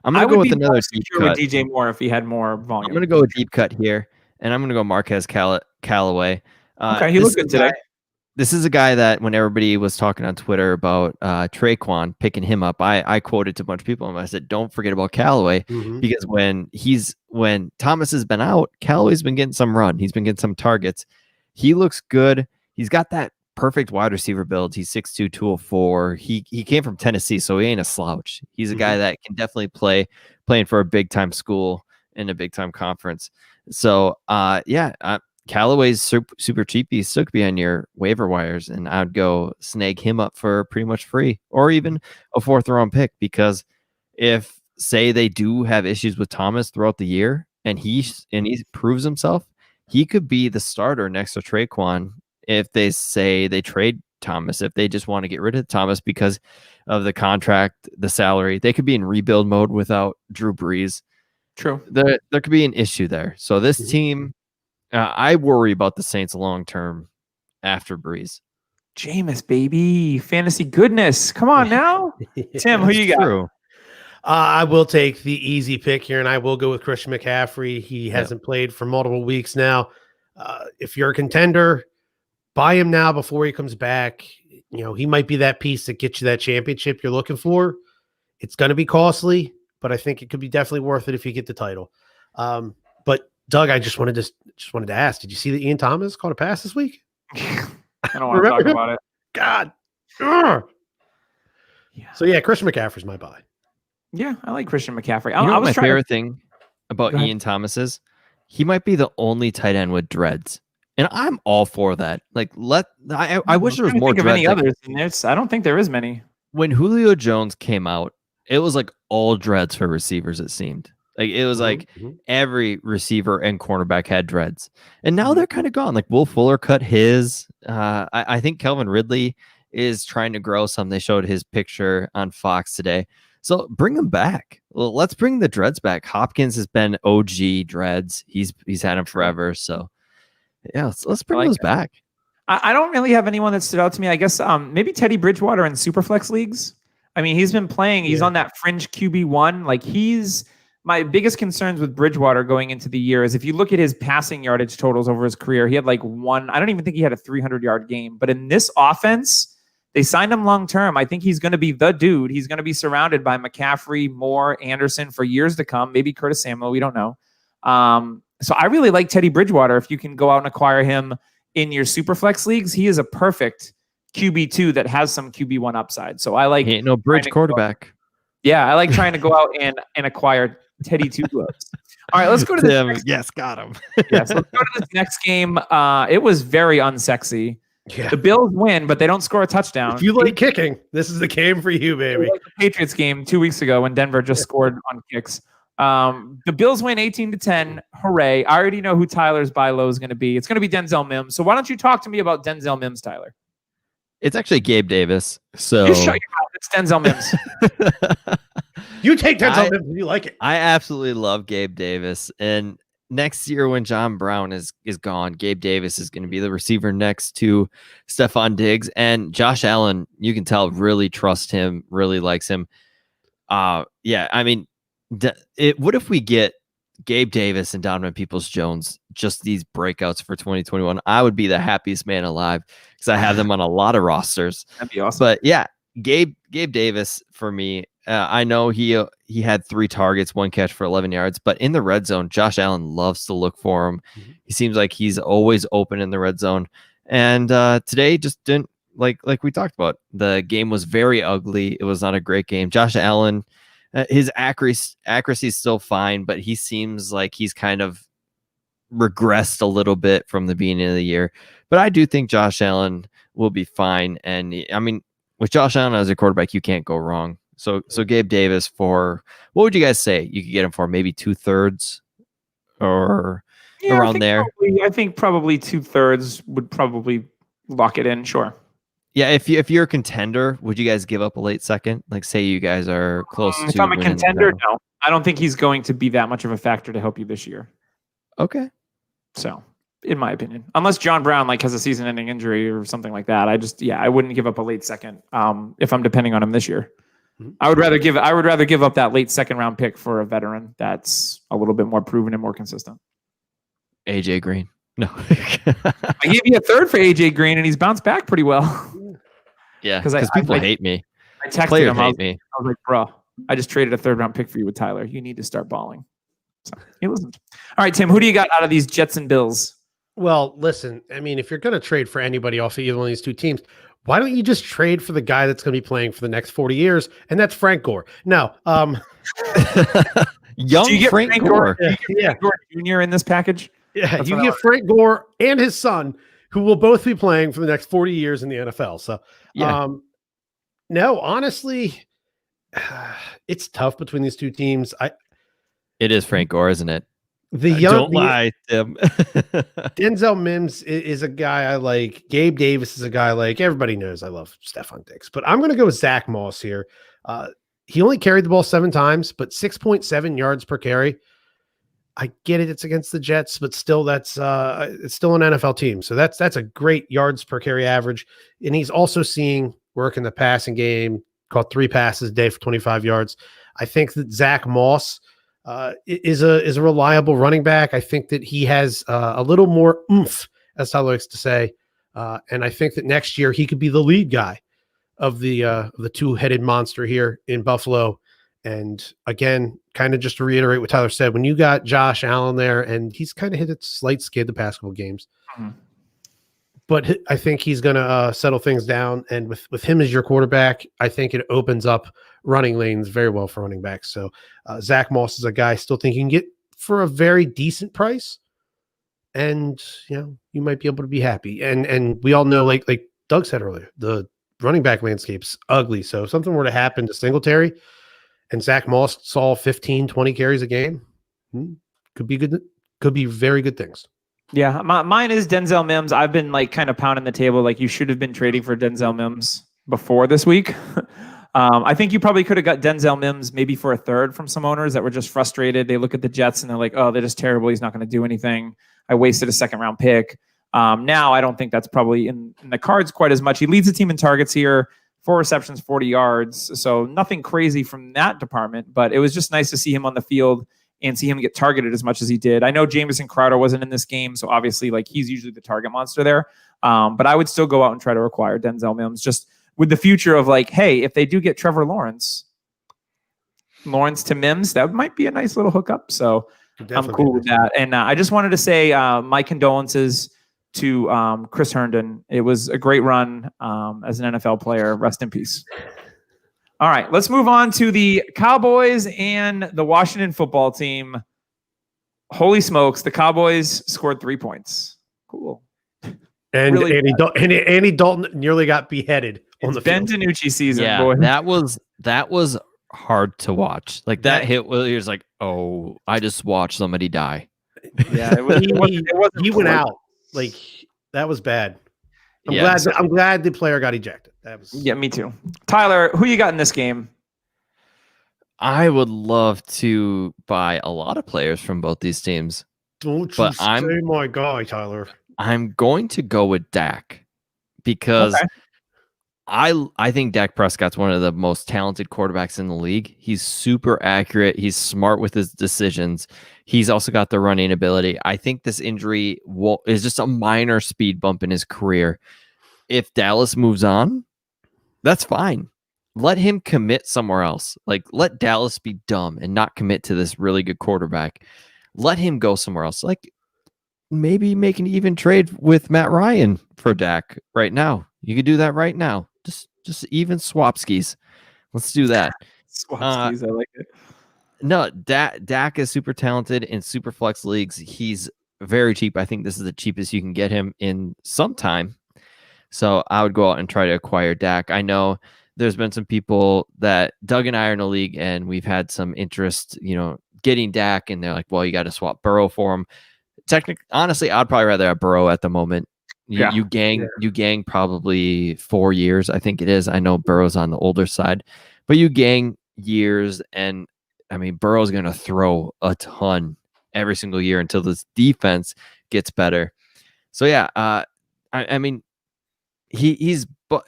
I'm gonna go with another deep cut. With DJ Moore if he had more volume. I'm gonna go a deep cut here, and I'm gonna go Marquez Callaway. Okay, he looked good today. This is a guy that when everybody was talking on Twitter about Traquan picking him up, I quoted to a bunch of people and I said, don't forget about Callaway, because when Thomas has been out, Callaway's been getting some run. He's been getting some targets. He looks good. He's got that perfect wide receiver build. He's 6'2", 204. He came from Tennessee, so he ain't a slouch. He's a guy that can definitely playing for a big time school in a big time conference. So Callaway's super cheap. He still could be on your waiver wires, and I'd go snag him up for pretty much free, or even a 4th-round pick, because if, say, they do have issues with Thomas throughout the year, and he proves himself, he could be the starter next to Traquan if they say they trade Thomas, if they just want to get rid of Thomas because of the contract, the salary. They could be in rebuild mode without Drew Brees. True. There could be an issue there. So this team... I worry about the Saints long term after Breeze. Jameis, baby. Fantasy goodness. Come on now. Tim, who you got? True. I will take the easy pick here, and I will go with Christian McCaffrey. He hasn't played for multiple weeks now. If you're a contender, buy him now before he comes back. You know, he might be that piece that gets you that championship you're looking for. It's going to be costly, but I think it could be definitely worth it if you get the title. But Doug, I just wanted to ask, did you see that Ian Thomas caught a pass this week? I don't want to talk about it. God. Ugh. Yeah. So yeah, Christian McCaffrey's my buy. Yeah, I like Christian McCaffrey. You know I what was my trying favorite thing about Go ahead. Ian Thomas is? He might be the only tight end with dreads. And I'm all for that. Like, I wish there was more think of dreads. any Like, others. And I don't think there is many. when Julio Jones came out, it was like all dreads for receivers, it seemed. Like, it was like every receiver and cornerback had dreads. And now they're kind of gone. Like, Will Fuller cut his. I think Calvin Ridley is trying to grow some. They showed his picture on Fox today. So bring them back. Well, let's bring the dreads back. Hopkins has been OG dreads. He's had them forever. So yeah, let's bring like those it. back. I don't really have anyone that stood out to me. I guess maybe Teddy Bridgewater in Superflex leagues. I mean, he's been playing. He's on that fringe QB1. Like my biggest concerns with Bridgewater going into the year is if you look at his passing yardage totals over his career, he had like I don't even think he had a 300-yard game. But in this offense, they signed him long-term. I think he's going to be the dude. He's going to be surrounded by McCaffrey, Moore, Anderson for years to come. Maybe Curtis Samuel. We don't know. So I really like Teddy Bridgewater. If you can go out and acquire him in your Superflex leagues, he is a perfect QB2 that has some QB1 upside. So I like He ain't no bridge quarterback. I like trying to go out and acquire Teddy Two Gloves. All right, let's go to this. Tim, Next, yes, got him. yes, let's go to this next game. It was very unsexy. Yeah. The Bills win, but they don't score a touchdown. If you like kicking, this is the game for you, baby. Like the Patriots game 2 weeks ago when Denver just scored on kicks. The Bills win 18-10. Hooray. I already know who Tyler's buy low is going to be. It's going to be Denzel Mims. So why don't you talk to me about Denzel Mims, Tyler? It's actually Gabe Davis. So You shut your mouth. It's Denzel Mims. You take Denzel Mims and you like it. I absolutely love Gabe Davis. And next year when John Brown is gone, Gabe Davis is going to be the receiver next to Stephon Diggs. And Josh Allen, you can tell, really trusts him, really likes him. Yeah, I mean, what if we get Gabe Davis and Donovan Peoples-Jones, just these breakouts for 2021? I would be the happiest man alive because I have them on a lot of rosters. That'd be awesome. But yeah, Gabe Davis for me. I know he had 3 targets, 1 catch for 11 yards, but in the red zone, Josh Allen loves to look for him. Mm-hmm. He seems like he's always open in the red zone. And today just didn't like we talked about. The game was very ugly. It was not a great game. Josh Allen, his accuracy is still fine, but he seems like he's kind of regressed a little bit from the beginning of the year. But I do think Josh Allen will be fine. And I mean, with Josh Allen as a quarterback, you can't go wrong. So Gabe Davis for, what would you guys say you could get him for? Maybe 2/3 or around there? I think probably 2/3 would probably lock it in. Sure. Yeah, if you're a contender, would you guys give up a late second? Like, say you guys are close to. If I'm a winning the contender, title. no. I don't think he's going to be that much of a factor to help you this year. Okay. So, in my opinion, unless John Brown has a season-ending injury or something like that, I wouldn't give up a late second. If I'm depending on him this year, I would rather give up that late second round pick for a veteran that's a little bit more proven and more consistent. AJ Green. No. I gave you a third for AJ Green, and he's bounced back pretty well. Yeah, 'Cause because people hate me. I texted Players him. I hate me. was like, bro, I just traded a third round pick for you with Tyler. You need to start balling. So he listened. All right, Tim, who do you got out of these Jets and Bills? Well, listen, I mean, if you're going to trade for anybody off of either one of these two teams, why don't you just trade for the guy that's going to be playing for the next 40 years? And that's Frank Gore. No. Young Do you get Frank Gore. Yeah. Frank Gore Jr. in this package? Yeah. That's You what I get Frank Gore and his son, who will both be playing for the next 40 years in the NFL. So, Yeah. no, honestly, it's tough between these two teams. It is Frank Gore, isn't it? Don't lie, Tim. Denzel Mims is a guy I like. Gabe Davis is a guy I like. Everybody knows I love Stephon Diggs, but I'm going to go with Zach Moss here. He only carried the ball 7 times, but 6.7 yards per carry. I get it. It's against the Jets, but still, that's it's still an NFL team. So that's a great yards per carry average. And he's also seeing work in the passing game, caught 3 passes a day for 25 yards. I think that Zach Moss is a reliable running back. I think that he has a little more oomph, as Tyler likes to say. And I think that next year he could be the lead guy of the two-headed monster here in Buffalo. And again, kind of just to reiterate what Tyler said, when you got Josh Allen there, and he's kind of hit a slight skid the past couple games, but I think he's going to settle things down. And with him as your quarterback, I think it opens up running lanes very well for running backs. So Zach Moss is a guy I still think you can get for a very decent price, and you might be able to be happy. And we all know, like Doug said earlier, the running back landscape's ugly. So if something were to happen to Singletary, and Zach Moss saw 15, 20 carries a game, could be good. Could be very good things. Yeah, mine is Denzel Mims. I've been like kind of pounding the table. Like you should have been trading for Denzel Mims before this week. I think you probably could have got Denzel Mims maybe for a third from some owners that were just frustrated. They look at the Jets and they're like, oh, they're just terrible. He's not going to do anything. I wasted a 2nd-round pick. Now I don't think that's probably in the cards quite as much. He leads the team in targets here. 4 receptions, 40 yards. So nothing crazy from that department, but it was just nice to see him on the field and see him get targeted as much as he did. I know Jamison Crowder wasn't in this game, so obviously like he's usually the target monster there. But I would still go out and try to acquire Denzel Mims just with the future of like, hey, if they do get Trevor Lawrence to Mims, that might be a nice little hookup. So I'm cool with that. And I just wanted to say my condolences to Chris Herndon. It was a great run as an NFL player. Rest in peace. All right, let's move on to the Cowboys and the Washington football team. Holy smokes, the Cowboys scored 3 points. Cool. And really Andy Dalton nearly got beheaded on the Ben field. DiNucci season, Yeah, boy. that was hard to watch. Like that hit was, he was like, oh, I just watched somebody die. Yeah, it wasn't he went out. Like that was bad. I'm glad the player got ejected. That was me too. Tyler, who you got in this game? I would love to buy a lot of players from both these teams. Don't you say my guy, Tyler. I'm going to go with Dak because I think Dak Prescott's one of the most talented quarterbacks in the league. He's super accurate. He's smart with his decisions. He's also got the running ability. I think this injury is just a minor speed bump in his career. If Dallas moves on, that's fine. Let him commit somewhere else. Like, let Dallas be dumb and not commit to this really good quarterback. Let him go somewhere else. Like, maybe make an even trade with Matt Ryan for Dak right now. You could do that right now. Just even swap skis. Let's do that. Swap skis, I like it. No, Dak is super talented in super flex leagues. He's very cheap. I think this is the cheapest you can get him in some time. So I would go out and try to acquire Dak. I know there's been some people that Doug and I are in a league and we've had some interest, getting Dak, and they're like, well, you got to swap Burrow for him. Honestly, I'd probably rather have Burrow at the moment. You gang probably 4 years, I think it is. I know Burrow's on the older side, but you gang years, and I mean, Burrow's going to throw a ton every single year until this defense gets better. So yeah, I mean, he's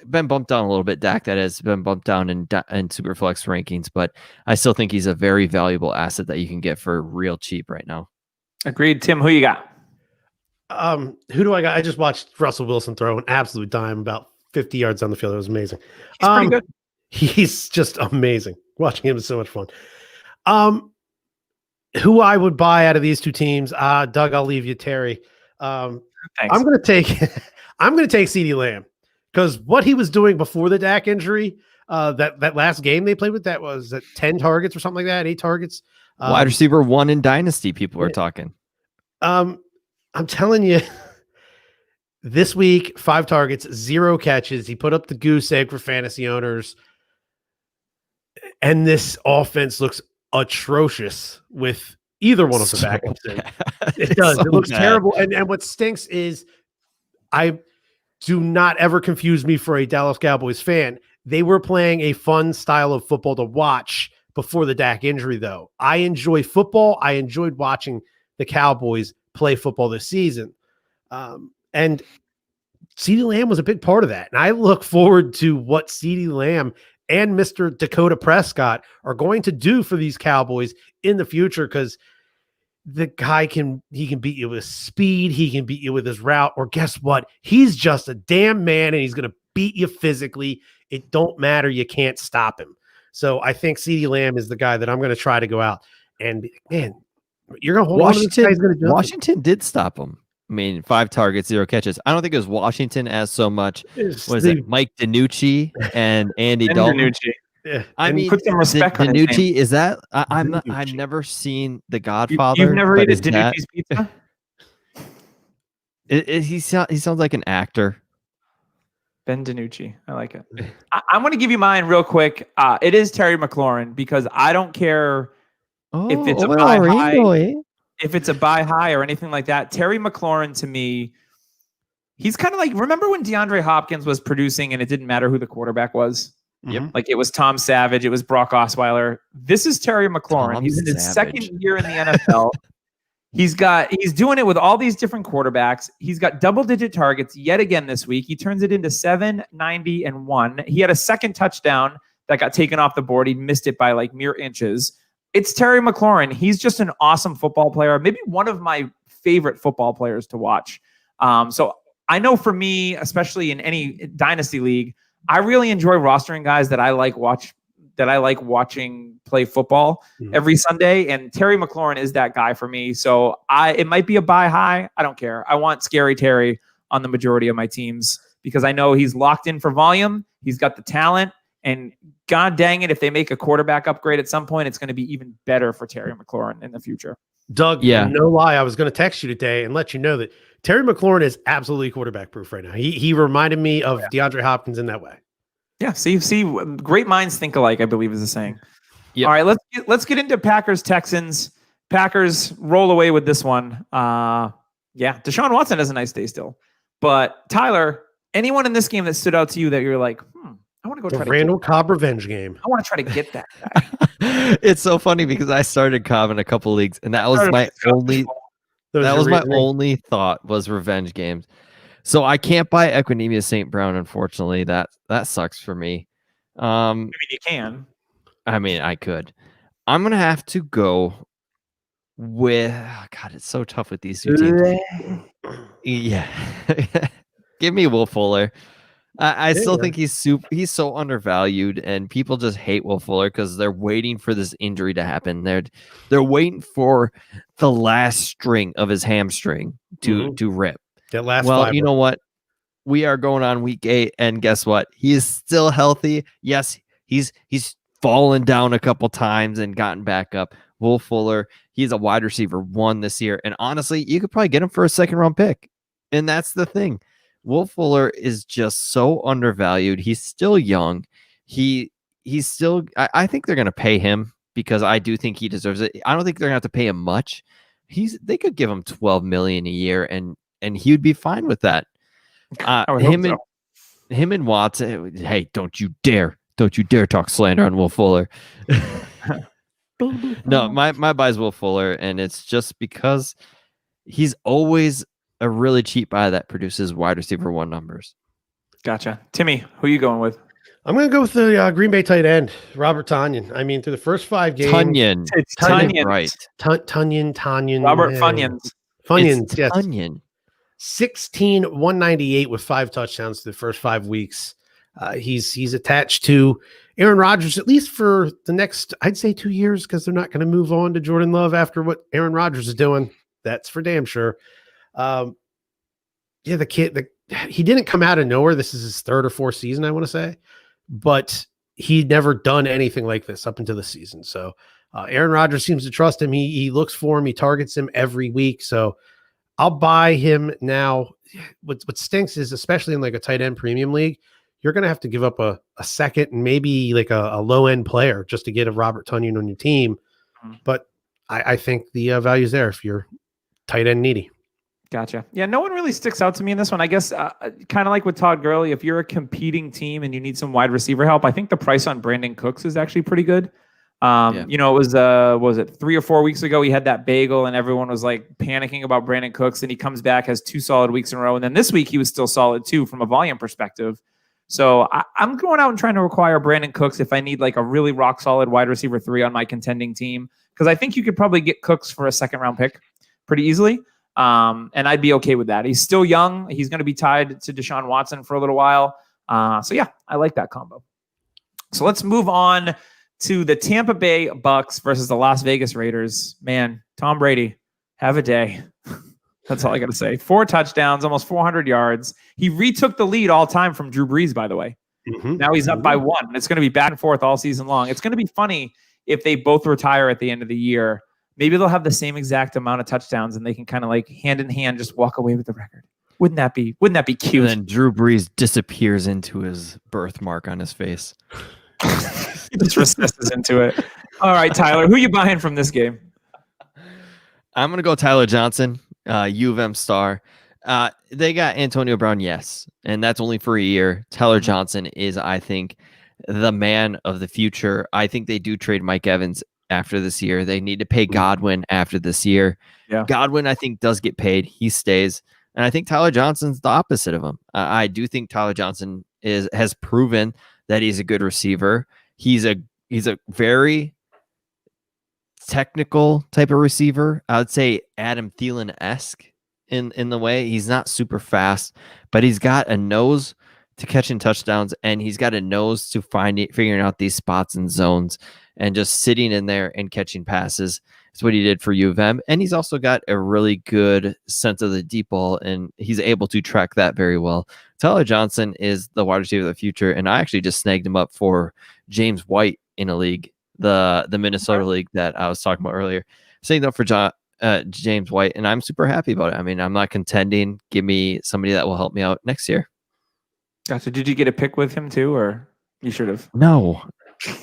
been bumped down a little bit. Dak, that has been bumped down in Superflex rankings, but I still think he's a very valuable asset that you can get for real cheap right now. Agreed. Tim, who you got? Who do I got? I just watched Russell Wilson throw an absolute dime about 50 yards down the field. It was amazing. He's pretty good. He's just amazing. Watching him is so much fun. Who I would buy out of these two teams? Doug, I'll leave you, Terry. Thanks. I'm gonna take CeeDee Lamb, because what he was doing before the Dak injury, that last game they played with, that was at 10 targets or something like that, 8 targets. Wide receiver 1 in Dynasty, people are talking. I'm telling you, this week, 5 targets, 0 catches. He put up the goose egg for fantasy owners. And this offense looks atrocious with either one of the backups. It does. So it looks terrible. And what stinks is, I do not ever confuse me for a Dallas Cowboys fan. They were playing a fun style of football to watch before the Dak injury, though. I enjoy football. I enjoyed watching the Cowboys play football this season. And CeeDee Lamb was a big part of that. And I look forward to what CeeDee Lamb and Mr. Dakota Prescott are going to do for these Cowboys in the future, because the guy can beat you with speed. He can beat you with his route, or guess what? He's just a damn man, and he's going to beat you physically. It don't matter. You can't stop him. So I think CeeDee Lamb is the guy that I'm going to try to go out and be like, man, you're going to hold on to this guy. He's gonna jump. Washington did stop him. I mean, 5 targets, 0 catches. I don't think it was Washington as so much. Was it Mike DiNucci and Andy Dalton? DiNucci. Yeah. I mean, put some respect on his DiNucci, name. is that? I've DiNucci. never seen The Godfather. You've never but eaten is that- DiNucci's pizza? He sounds like an actor. Ben DiNucci. I like it. I'm going to give you mine real quick. It is Terry McLaurin, because I don't care if it's a buy high, if it's a buy high or anything like that. Terry McLaurin, to me, he's kind of like, remember when DeAndre Hopkins was producing and it didn't matter who the quarterback was? Yep. Like it was Tom Savage, it was Brock Osweiler. This is Terry McLaurin. Tom He's in his Savage. second year in the NFL. He's doing it with all these different quarterbacks. He's got double-digit targets yet again this week. He turns it into 7, 90, and 1. He had a second touchdown that got taken off the board. He missed it by like mere inches. It's Terry McLaurin. He's just an awesome football player. Maybe one of my favorite football players to watch. So I know for me, especially in any dynasty league, I really enjoy rostering guys that I like watching play football every Sunday. And Terry McLaurin is that guy for me. So it might be a buy high. I don't care. I want Scary Terry on the majority of my teams because I know he's locked in for volume. He's got the talent, and God dang it, if they make a quarterback upgrade at some point, it's going to be even better for Terry McLaurin in the future. Doug, Yeah. no lie, I was going to text you today and let you know that Terry McLaurin is absolutely quarterback proof right now. He reminded me of DeAndre Hopkins in that way. Yeah, see, great minds think alike, I believe is the saying. Yep. All right, let's get into Packers Texans. Packers roll away with this one. Yeah, Deshaun Watson has a nice day still. But Tyler, anyone in this game that stood out to you that you're like, I want to go The try Randall Cobb revenge game. I want to try to get that guy. It's so funny because I started Cobb in a couple leagues, and that was my only only thought was revenge games. So I can't buy Equinemius St. Brown, unfortunately. That sucks for me. I mean, you can. I mean, I could. I'm gonna have to go with God. It's so tough with these two teams. Yeah, give me Will Fuller. I still think he's so undervalued, and people just hate Will Fuller because they're waiting for this injury to happen. They're waiting for the last string of his hamstring to rip. That last Well, fiber. you know what? We are going on week 8, and guess what? He is still healthy. Yes, he's fallen down a couple times and gotten back up. Will Fuller, he's a wide receiver 1 this year, and honestly, you could probably get him for a second-round pick. And that's the thing. Will Fuller is just so undervalued. He's still young. He's still. I think they're going to pay him because I do think he deserves it. I don't think they're going to have to pay him much. They could give him $12 million a year, and he would be fine with that. Him and Watson. Hey, don't you dare talk slander on Will Fuller. No, my buy is Will Fuller, and it's just because he's always a really cheap buy that produces wide receiver 1 numbers. Gotcha. Timmy, who are you going with? I'm going to go with the Green Bay tight end, Robert Tonyan. I mean, through the first 5 games. Tunyon. It's Tunyon, right. Tunyon. Robert Funyuns. Funyuns, yes. Tunyon. 16, 198 with 5 touchdowns through the first 5 weeks. He's attached to Aaron Rodgers, at least for the next, I'd say 2 years, because they're not going to move on to Jordan Love after what Aaron Rodgers is doing. That's for damn sure. The kid, he didn't come out of nowhere. This is his 3rd or 4th season, I want to say, but he'd never done anything like this up until the season. So Aaron Rodgers seems to trust him. He looks for him. He targets him every week. So I'll buy him now. What stinks is, especially in like a tight end premium league, you're going to have to give up a second and maybe like a low end player just to get a Robert Tonyan on your team. But I think the value's there if you're tight end needy. Gotcha. Yeah, no one really sticks out to me in this one. I guess kind of like with Todd Gurley, if you're a competing team and you need some wide receiver help, I think the price on Brandon Cooks is actually pretty good. You know, it was it 3 or 4 weeks ago? He had that bagel, and everyone was like panicking about Brandon Cooks, and he comes back, has 2 solid weeks in a row, and then this week he was still solid too from a volume perspective. So I'm going out and trying to acquire Brandon Cooks if I need like a really rock solid wide receiver 3 on my contending team, because I think you could probably get Cooks for a 2nd round pick pretty easily. And I'd be okay with that. He's still young. He's going to be tied to Deshaun Watson for a little while. So yeah, I like that combo. So let's move on to the Tampa Bay Bucks versus the Las Vegas Raiders. Man, Tom Brady, have a day. That's all I got to say. 4 touchdowns, almost 400 yards. He retook the lead all time from Drew Brees, by the way. Now he's up by 1. It's going to be back and forth all season long. It's going to be funny if they both retire at the end of the year. Maybe they'll have the same exact amount of touchdowns and they can kind of like hand in hand just walk away with the record. Wouldn't that be cute? And then Drew Brees disappears into his birthmark on his face. He just recesses into it. All right, Tyler, who you buying from this game? I'm going to go Tyler Johnson, U of M star. They got Antonio Brown, yes, and that's only for a year. Tyler Johnson is, I think, the man of the future. I think they do trade Mike Evans after this year. They need to pay Godwin after this year. Yeah. Godwin, I think, does get paid. He stays. And I think Tyler Johnson's the opposite of him. I do think Tyler Johnson has proven that he's a good receiver. He's a very technical type of receiver. I would say Adam Thielen-esque in the way. He's not super fast, but he's got a nose to catching touchdowns, and he's got a nose to figuring out these spots and zones and just sitting in there and catching passes. That's what he did for U of M. And he's also got a really good sense of the deep ball, and he's able to track that very well. Tyler Johnson is the wide receiver of the future, and I actually just snagged him up for James White in a league, the Minnesota league that I was talking about earlier. Snagged up for James White, and I'm super happy about it. I mean, I'm not contending. Give me somebody that will help me out next year. Gotcha. Did you get a pick with him too, or you should have? No.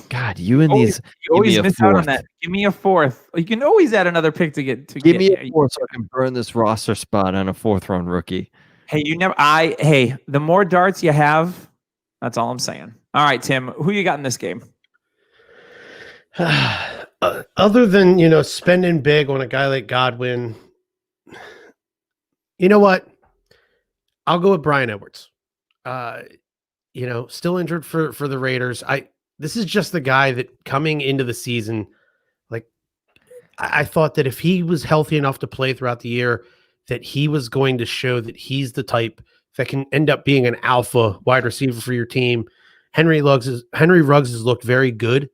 God, you and these. You always miss out on that. Give me a 4th. You can always add another pick to get. Give me a 4th so I can burn this roster spot on a 4th round rookie. Hey, the more darts you have, that's all I'm saying. All right, Tim, who you got in this game? Other than, spending big on a guy like Godwin, you know what? I'll go with Bryan Edwards. Still injured for the Raiders. This is just the guy that coming into the season, like I thought that if he was healthy enough to play throughout the year, that he was going to show that he's the type that can end up being an alpha wide receiver for your team. Henry Ruggs has looked very good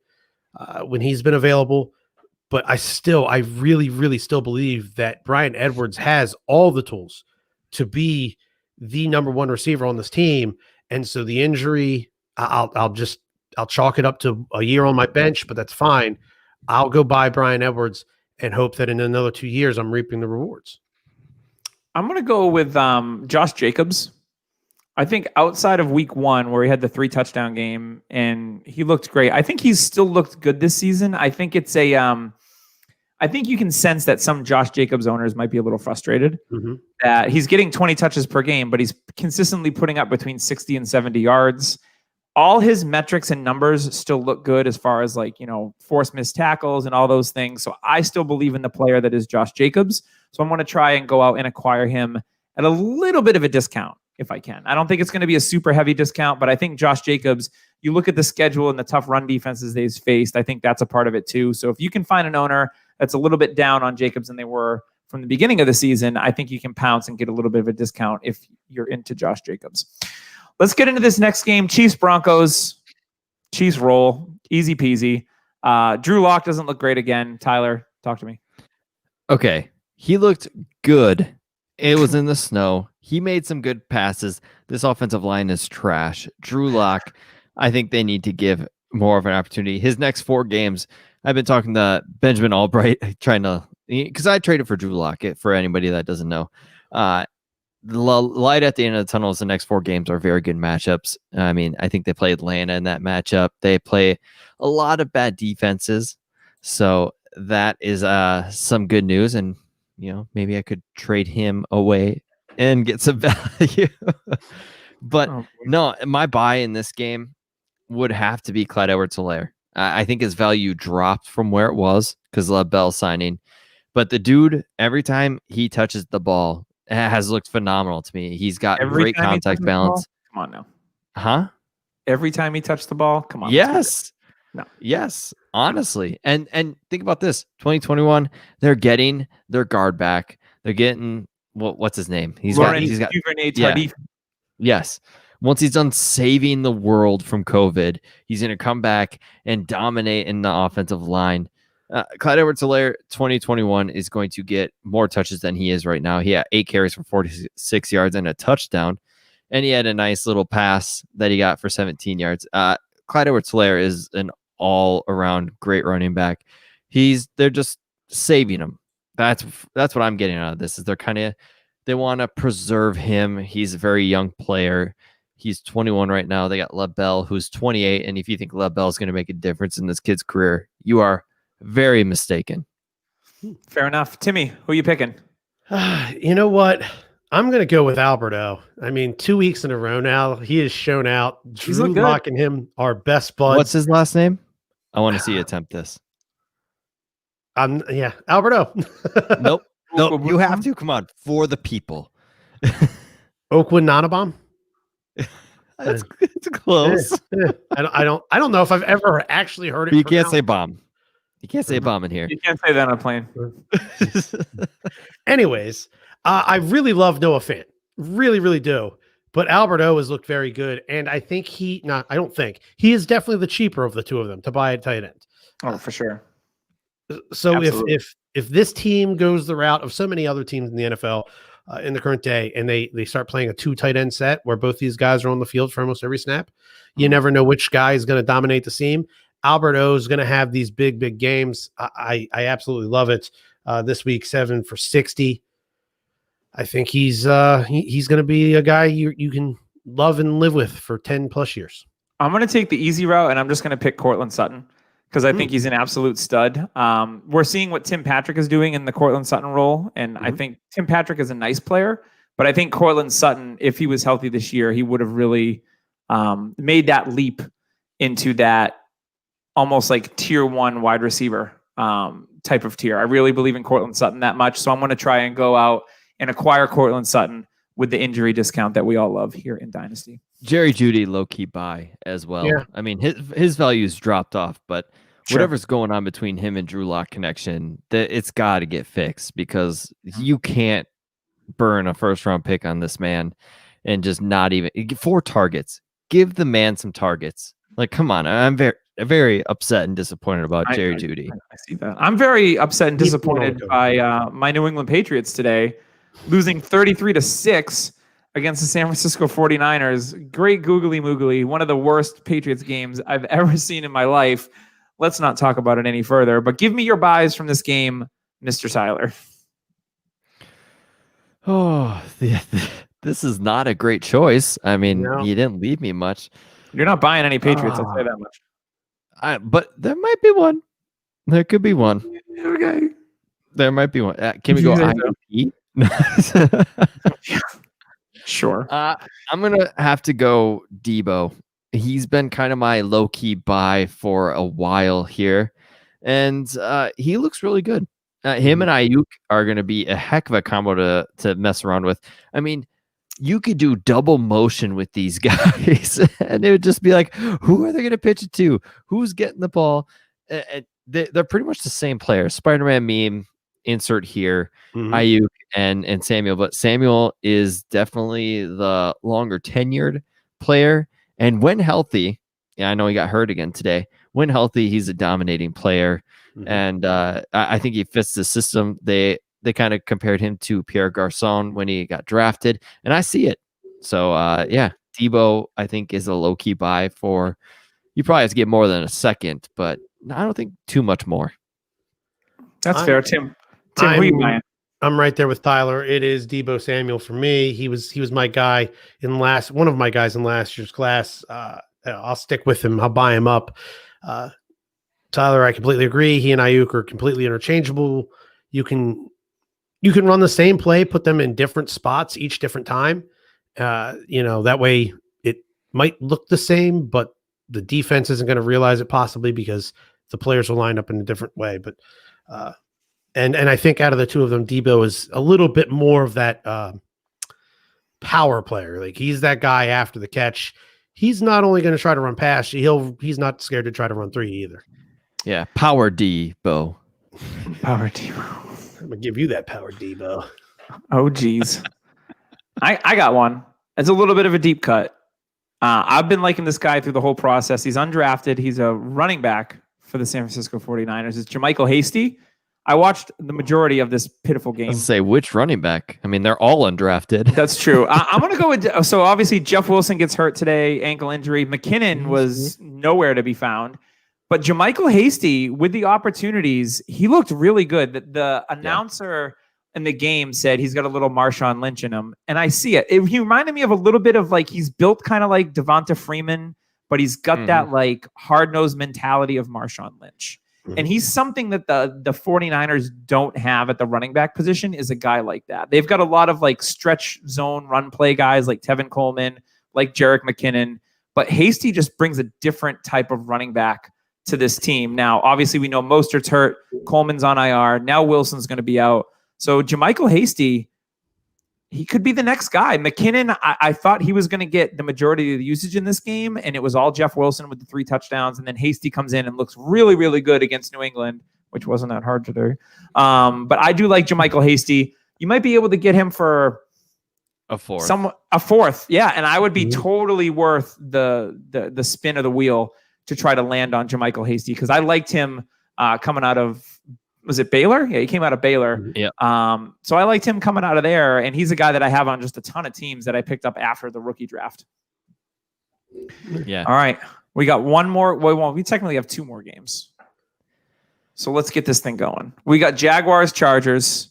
when he's been available, but I really, really still believe that Bryan Edwards has all the tools to be the number 1 receiver on this team. And so the injury, I'll chalk it up to a year on my bench, but that's fine. I'll go buy Bryan Edwards and hope that in another 2 years I'm reaping the rewards. I'm going to go with Josh Jacobs. I think outside of week 1 where he had the 3 touchdown game and he looked great, I think he's still looked good this season. I think it's I think you can sense that some Josh Jacobs owners might be a little frustrated that he's getting 20 touches per game, but he's consistently putting up between 60 and 70 yards. All his metrics and numbers still look good as far as forced missed tackles and all those things. So I still believe in the player that is Josh Jacobs. So I'm going to try and go out and acquire him at a little bit of a discount if I can. I don't think it's going to be a super heavy discount, but I think Josh Jacobs, you look at the schedule and the tough run defenses they've faced, I think that's a part of it too. So if you can find an owner that's a little bit down on Jacobs than they were from the beginning of the season, I think you can pounce and get a little bit of a discount if you're into Josh Jacobs. Let's get into this next game. Chiefs Broncos. Chiefs roll. Easy peasy. Drew Lock doesn't look great again. Tyler, talk to me. Okay. He looked good. It was in the snow. He made some good passes. This offensive line is trash. Drew Lock, I think they need to give more of an opportunity. His next 4 games, I've been talking to Benjamin Albright, because I traded for Drew Lock, for anybody that doesn't know. The light at the end of the tunnel is the next 4 games are very good matchups. I mean, I think they play Atlanta in that matchup. They play a lot of bad defenses. So that is some good news. And, maybe I could trade him away and get some value. But no, my buy in this game would have to be Clyde Edwards-Helaire. I think his value dropped from where it was because Lev Bell signing. But the dude, every time he touches the ball, has looked phenomenal to me. He's got great time he touches contact the balance. ball? Come on now. Huh? Every time he touched the ball? Come on. let's be Yes. No. Yes. Honestly. And think about this. 2021, they're getting their guard back. They're getting what's his name? real. He's got Duvernay yeah. Tardif. Yes. Once he's done saving the world from COVID, he's going to come back and dominate in the offensive line. Clyde Edwards-Helaire 2021 is going to get more touches than he is right now. He had 8 carries for 46 yards and a touchdown. And he had a nice little pass that he got for 17 yards. Clyde Edwards-Helaire is an all-around great running back. They're just saving him. That's what I'm getting out of this. Is they want to preserve him. He's a very young player. He's 21 right now. They got Lev Bell, who's 28. And if you think Lev Bell is going to make a difference in this kid's career, you are very mistaken. Fair enough. Timmy, who are you picking? You know what? I'm going to go with Alberto. I mean, 2 weeks in a row now, he has shown out. He's Drew looked good. Lock and him are best buds. What's his last name? I want to see you attempt this. Yeah, Alberto. Nope. You have to. Come on. For the people. Oakwood Nanabom. It's close. I don't know if I've ever actually heard it. You can't say bomb. You can't say Mhm. bomb in here. You can't say that on a plane. Anyways, I really love Noah Fant. Really, really do. But Alberto has looked very good. And I think he is definitely the cheaper of the two of them to buy a tight end. Oh, for sure. So Absolutely. if this team goes the route of so many other teams in the NFL in the current day, and they start playing a 2 tight end set where both these guys are on the field for almost every snap, you never know which guy is going to dominate the seam. Alberto is going to have these big games. I absolutely love it. This week, 7 for 60. I think he's going to be a guy you can love and live with for 10 plus years. I'm going to take the easy route, and I'm just going to pick Cortland Sutton because I think he's an absolute stud. We're seeing what Tim Patrick is doing in the Cortland Sutton role, and I think Tim Patrick is a nice player, but I think Cortland Sutton, if he was healthy this year, he would have really made that leap into that almost like tier 1 wide receiver type of tier. I really believe in Cortland Sutton that much, so I'm going to try and go out and acquire Cortland Sutton with the injury discount that we all love here in Dynasty. Jerry Jeudy low-key buy as well. Yeah. I mean, his value's dropped off, but Sure. whatever's going on between him and Drew Lock connection, it's got to get fixed because you can't burn a first-round pick on this man and just not even 4 targets. Give the man some targets. Like, come on. I'm very upset and disappointed about Jerry Jeudy. I see that. I'm very upset and disappointed by my New England Patriots today, losing 33-6 against the San Francisco 49ers. Great googly moogly. One of the worst Patriots games I've ever seen in my life. Let's not talk about it any further, but give me your buys from this game, Mr. Tyler. Oh, this is not a great choice. I mean, No. you didn't leave me much. You're not buying any Patriots, I'll say that much. But there might be one. There could be one. Okay. There might be one. Can we go IUP? Sure. I'm going to have to go Debo. He's been kind of my low-key buy for a while here, and he looks really good. Him and Ayuk are going to be a heck of a combo to mess around with. I mean, you could do double motion with these guys, and it would just be like, who are they going to pitch it to? Who's getting the ball? They're pretty much the same players. Spider-Man meme, insert here, Ayuk and Samuel. But Samuel is definitely the longer tenured player. And when healthy, I know he got hurt again today. When healthy, he's a dominating player. And I think he fits the system. They kind of compared him to Pierre Garçon when he got drafted, and I see it. So Debo I think is a low key buy for. You probably have to get more than a second, but I don't think too much more. That's fair, Tim. Who are you buying? I'm right there with Tyler. It is Debo Samuel for me. He was my guy one of my guys in last year's class. I'll stick with him. I'll buy him up. Tyler, I completely agree. He and Ayuk are completely interchangeable. You can run the same play, put them in different spots each different time. That way it might look the same, but the defense isn't going to realize it possibly because the players will line up in a different way. But and I think out of the two of them, Debo is a little bit more of that power player. Like he's that guy after the catch. He's not only going to try to run past you, he's not scared to try to run three either. Yeah, power Debo. Power Debo. I'm gonna give you that power, Debo. Oh, geez. I got one. It's a little bit of a deep cut. I've been liking this guy through the whole process. He's undrafted. He's a running back for the San Francisco 49ers. It's JaMychal Hasty. I watched the majority of this pitiful game. Let's say which running back? I mean, they're all undrafted. That's true. I'm going to go with, so obviously Jeff Wilson gets hurt today, ankle injury. McKinnon was nowhere to be found. But JaMychal Hasty, with the opportunities, he looked really good. The announcer in the game said he's got a little Marshawn Lynch in him. And I see it. He reminded me of a little bit of like, he's built kind of like Devonta Freeman, but he's got that like hard-nosed mentality of Marshawn Lynch. And he's something that the 49ers don't have at the running back position is a guy like that. They've got a lot of like stretch zone run play guys like Tevin Coleman, like Jerick McKinnon, but Hasty just brings a different type of running back to this team. Now, obviously we know Mostert's hurt, Coleman's on IR, now Wilson's going to be out. So JaMychal Hasty, he could be the next guy. McKinnon, I thought he was going to get the majority of the usage in this game, and it was all Jeff Wilson with the 3 touchdowns, and then Hasty comes in and looks really, really good against New England, which wasn't that hard to do. But I do like JaMychal Hasty. You might be able to get him for a fourth. A fourth, yeah, and I would be totally worth the spin of the wheel to try to land on JaMychal Hasty because I liked him coming out of. Was it Baylor? Yeah, he came out of Baylor. Yeah. So I liked him coming out of there, and he's a guy that I have on just a ton of teams that I picked up after the rookie draft. Yeah. All right. We got one more. Well, we technically have 2 more games. So let's get this thing going. We got Jaguars, Chargers.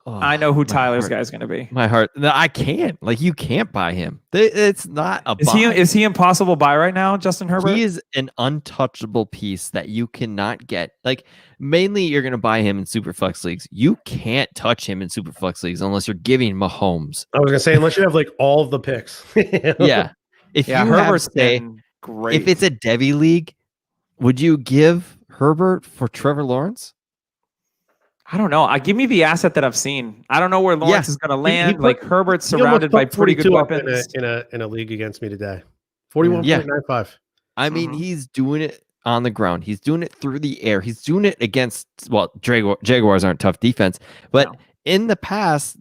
Oh, I know who Tyler's guy is going to be. My heart. No, I can't. Like, you can't buy him. It's not a buy. Is he impossible buy right now, Justin Herbert? He is an untouchable piece that you cannot get. Like, mainly you're going to buy him in Superflex leagues. You can't touch him in Superflex leagues unless you're giving Mahomes. I was going to say, unless you have like all of the picks. Yeah. If you Herbert's have, say, been great. if it's a Devy league, would you give Herbert for Trevor Lawrence? I don't know. Give me the asset that I've seen. I don't know where Lawrence is going to land. Like Herbert's he almost surrounded by put pretty good 42 up weapons. in a league against me today. 41.95. I mean, he's doing it on the ground. He's doing it through the air. He's doing it against, well, Jaguars aren't tough defense, but in the past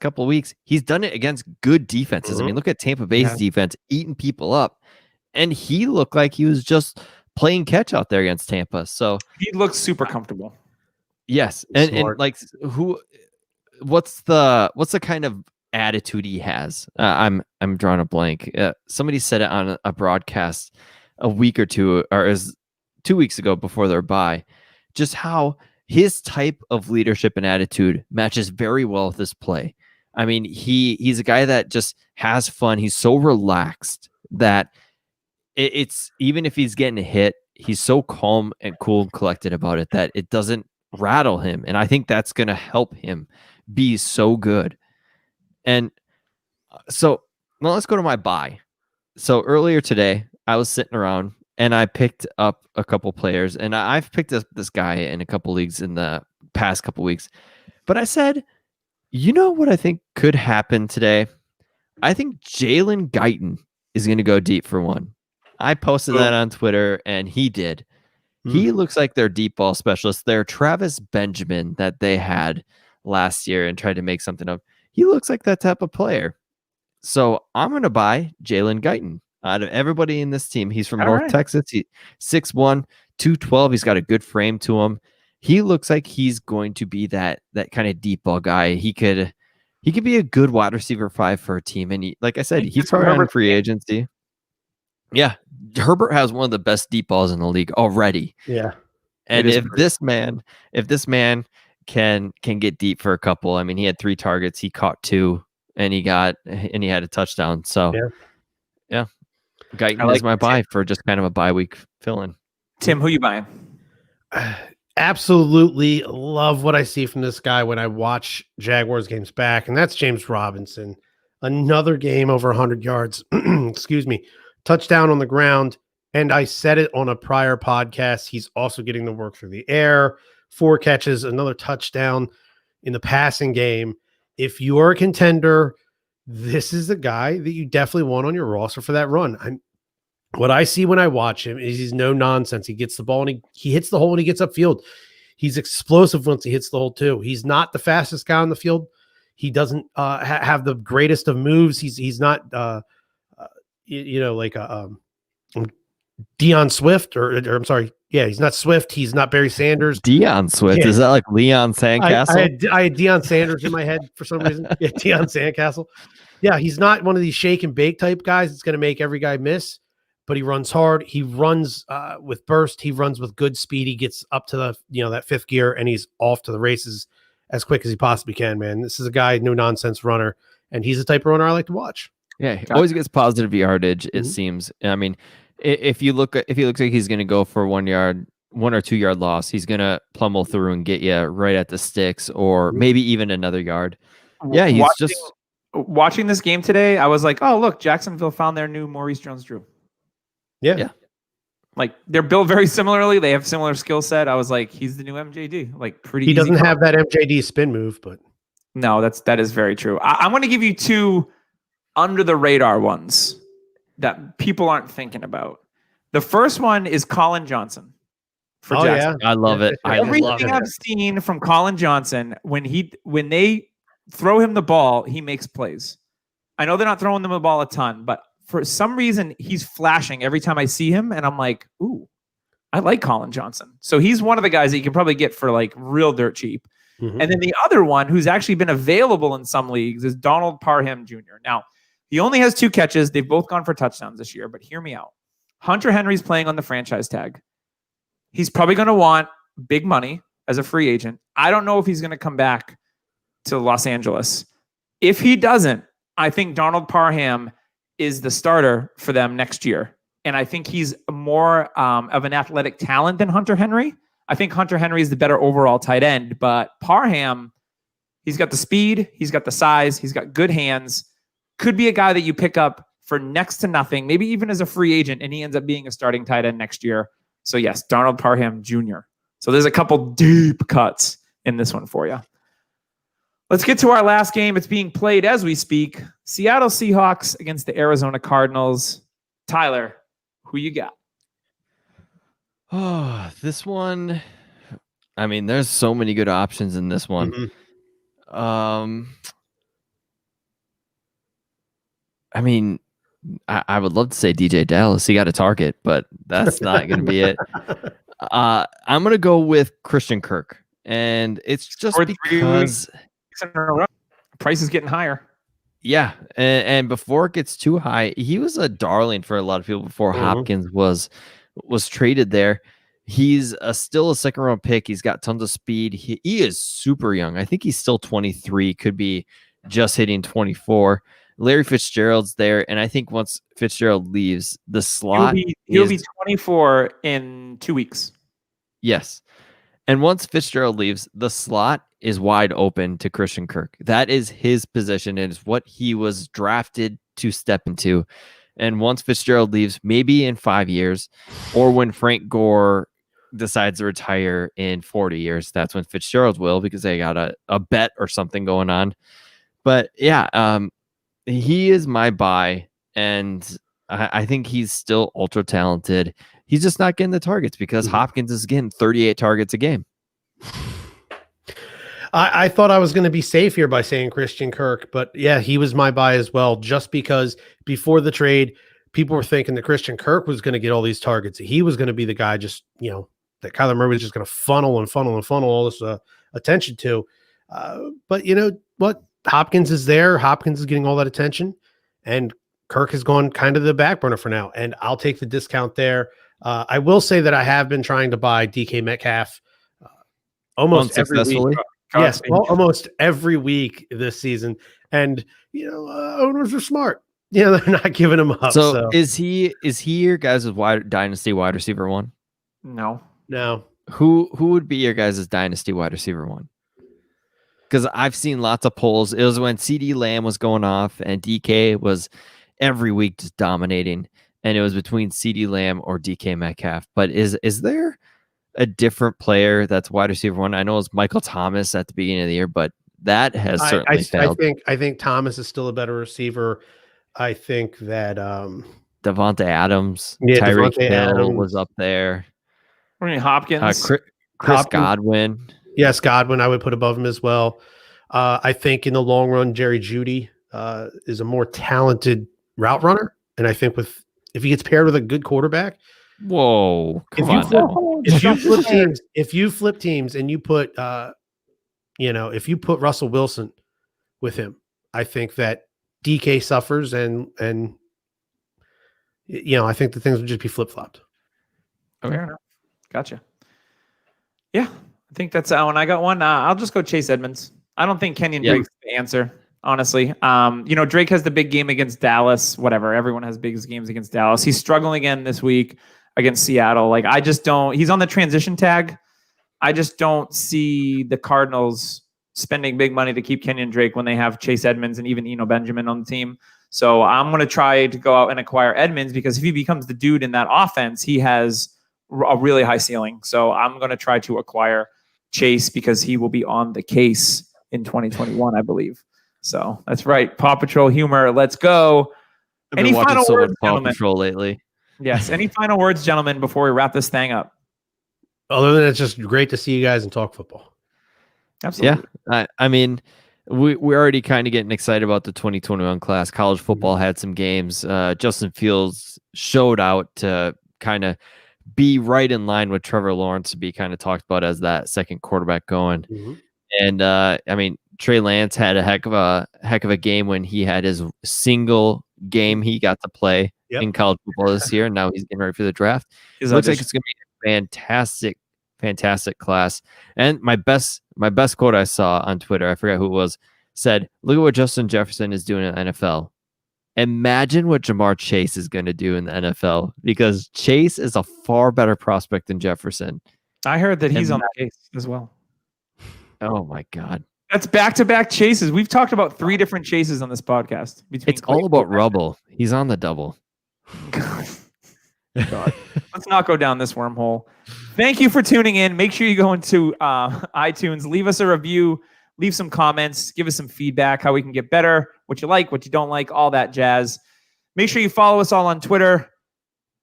couple of weeks, he's done it against good defenses. I mean, look at Tampa Bay's defense eating people up, and he looked like he was just playing catch out there against Tampa. So he looks super comfortable. Yes, and like what's the kind of attitude he has? I'm drawing a blank. Somebody said it on a broadcast a week or two, or is 2 weeks ago before their bye, just how his type of leadership and attitude matches very well with this play. I mean, he's a guy that just has fun. He's so relaxed that it's even if he's getting a hit, he's so calm and cool and collected about it that it doesn't rattle him. And I think that's going to help him be so good. And so well, let's go to my buy. So earlier today, I was sitting around and I picked up a couple players, and I've picked up this guy in a couple leagues in the past couple weeks. But I said, you know what I think could happen today? I think Jalen Guyton is going to go deep for one. I posted that on Twitter, and he did. He looks like their deep ball specialist. Their Travis Benjamin that they had last year and tried to make something of. He looks like that type of player. So I'm going to buy Jalen Guyton. Out of everybody in this team, he's from North Texas. He's 6'1", 212. He's got a good frame to him. He looks like he's going to be that kind of deep ball guy. He could be a good wide receiver 5 for a team. And he, like I said, he's probably on free agency. Yeah, Herbert has one of the best deep balls in the league already. Yeah, and if this man can get deep for a couple, I mean, he had 3 targets, he caught 2, and he had a touchdown. So yeah, Guyton is my buy for just kind of a bye week fill-in. Tim, who you buying? Absolutely love what I see from this guy when I watch Jaguars games back, and that's James Robinson. Another game over 100 yards. Excuse me. Touchdown on the ground, And I said it on a prior podcast. He's also getting the work through the air, 4 catches, another touchdown in the passing game. If you're a contender, this is the guy that you definitely want on your roster for that run. What I see when I watch him is he's no nonsense. He gets the ball and he hits the hole and he gets upfield. He's explosive once he hits the hole too. He's not the fastest guy on the field. He doesn't have the greatest of moves. He's not like a Deion Swift or I'm sorry. Yeah, he's not Swift. He's not Barry Sanders. Deion Swift. Yeah. Is that like Leon Sandcastle? I had Deion Sanders in my head for some reason. Yeah, Deion Sandcastle. Yeah, he's not one of these shake and bake type guys that's going to make every guy miss, but he runs hard. He runs with burst. He runs with good speed. He gets up to the that 5th gear and he's off to the races as quick as he possibly can, man. This is a guy, no nonsense runner, and he's the type of runner I like to watch. Yeah, he always gets positive yardage, it seems. I mean, if he looks like he's going to go for 1 or 2 yard loss, he's going to pummel through and get you right at the sticks or maybe even another yard. Yeah, he's watching this game today. I was like, oh, look, Jacksonville found their new Maurice Jones-Drew. Yeah. Like they're built very similarly. They have similar skill set. I was like, he's the new MJD. Like pretty. He doesn't have that MJD spin move, but no, that is very true. I'm going to give you 2 under the radar ones that people aren't thinking about. The first one is Colin Johnson for Jackson. Yeah. I love it. Everything I've seen from Colin Johnson, when they throw him the ball, he makes plays. I know they're not throwing them the ball a ton, but for some reason, he's flashing every time I see him, and I'm like, ooh, I like Colin Johnson. So he's one of the guys that you can probably get for like real dirt cheap. Mm-hmm. And then the other one who's actually been available in some leagues is Donald Parham Jr. Now, he only has 2 catches. They've both gone for touchdowns this year, but hear me out. Hunter Henry's playing on the franchise tag. He's probably going to want big money as a free agent. I don't know if he's going to come back to Los Angeles. If he doesn't, I think Donald Parham is the starter for them next year. And I think he's more of an athletic talent than Hunter Henry. I think Hunter Henry is the better overall tight end, but Parham, he's got the speed, he's got the size, he's got good hands. Could be a guy that you pick up for next to nothing, maybe even as a free agent, and he ends up being a starting tight end next year. So yes, Donald Parham Jr. So there's a couple deep cuts in this one for you. Let's get to our last game. It's being played as we speak. Seattle Seahawks against the Arizona Cardinals. Tyler, who you got? Oh, this one. I mean, there's so many good options in this one. Mm-hmm. I mean, I would love to say DJ Dallas. He got a target, but that's not going to be it. I'm going to go with Christian Kirk. And it's just because price is getting higher. Yeah. And before it gets too high, he was a darling for a lot of people before Hopkins was traded there. He's still a 2nd round pick. He's got tons of speed. He is super young. I think he's still 23, could be just hitting 24. Larry Fitzgerald's there, and I think once Fitzgerald leaves, the slot he'll be 24 in 2 weeks. Yes. And once Fitzgerald leaves, the slot is wide open to Christian Kirk. That is his position. It is what he was drafted to step into. And once Fitzgerald leaves, maybe in 5 years, or when Frank Gore decides to retire in 40 years, that's when Fitzgerald will, because they got a bet or something going on. But yeah, he is my buy, and I think he's still ultra talented. He's just not getting the targets because Hopkins is getting 38 targets a game. I thought I was going to be safe here by saying Christian Kirk, but yeah, he was my buy as well, just because before the trade, people were thinking that Christian Kirk was going to get all these targets. He was going to be the guy just, that Kyler Murray was just going to funnel all this attention to. But you know what? Hopkins is there. Hopkins is getting all that attention, and Kirk has gone kind of the back burner for now, and I'll take the discount there. I will say that I have been trying to buy DK Metcalf almost every week. Yes, almost every week this season, and owners are smart. They're not giving him up. So is he your guys' dynasty wide receiver one? No. Who would be your guys' dynasty wide receiver one? Because I've seen lots of polls. It was when CeeDee Lamb was going off and DK was every week just dominating. and it was between CeeDee Lamb or DK Metcalf. But is there a different player that's wide receiver one? I know it was Michael Thomas at the beginning of the year, but that has certainly failed. I think Thomas is still a better receiver. I think that Devontae Adams, Yeah, Tyreek Devontae Hill Adams. was up there. I mean, Hopkins. Chris Hopkins. Godwin. Yes, Godwin I would put above him as well. I think in the long run, Jerry Jeudy is a more talented route runner, and I think if he gets paired with a good quarterback, Whoa! if you flip teams and you put if you put Russell Wilson with him, I think that DK suffers and I think the things would just be flip flopped. Fair enough. Gotcha. Yeah, I think that's when I got one. I'll just go Chase Edmonds. I don't think Kenyon Drake's the answer, honestly. Drake has the big game against Dallas. Whatever. Everyone has big games against Dallas. He's struggling again this week against Seattle. Like, I just don't. He's on the transition tag. I just don't see the Cardinals spending big money to keep Kenyon Drake when they have Chase Edmonds and even Eno Benjamin on the team. So I'm going to try to go out and acquire Edmonds, because if he becomes the dude in that offense, he has a really high ceiling. So I'm going to try to acquire Chase because he will be on the case in 2021, I believe. So that's right. Paw Patrol humor. Let's go. I've been watching so much Paw Patrol lately. Yes. Any final words, gentlemen, before we wrap this thing up? Other than it's just great to see you guys and talk football. Absolutely. Yeah. I mean, we're already kind of getting excited about the 2021 class. College football had some games. Justin Fields showed out to kind of be right in line with Trevor Lawrence to be kind of talked about as that second quarterback going. Mm-hmm. And I mean, Trey Lance had a heck of a game when he had his single game he got to play in college football this year. And now he's getting ready for the draft. It looks like it's going to be a fantastic class. And my best quote I saw on Twitter, I forgot who it was, said, "Look at what Justin Jefferson is doing in the NFL. Imagine what Jamar Chase is going to do in the NFL, because Chase is a far better prospect than Jefferson." I heard that he's on the case as well. Oh my God. That's back-to-back chases. We've talked about 3 different chases on this podcast. It's all about Rubble. He's on the double. God. Let's not go down this wormhole. Thank you for tuning in. Make sure you go into iTunes, leave us a review, leave some comments, give us some feedback, how we can get better, what you like, what you don't like, all that jazz. Make sure you follow us all on Twitter.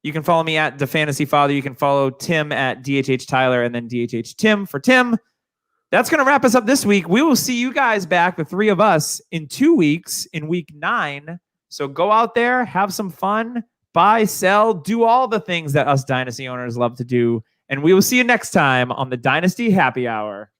You can follow me at The Fantasy Father. You can follow Tim at DHH Tyler, and then DHH Tim for Tim. That's going to wrap us up this week. We will see you guys back, the 3 of us, in 2 weeks, in week 9. So go out there, have some fun, buy, sell, do all the things that us Dynasty owners love to do. And we will see you next time on the Dynasty Happy Hour.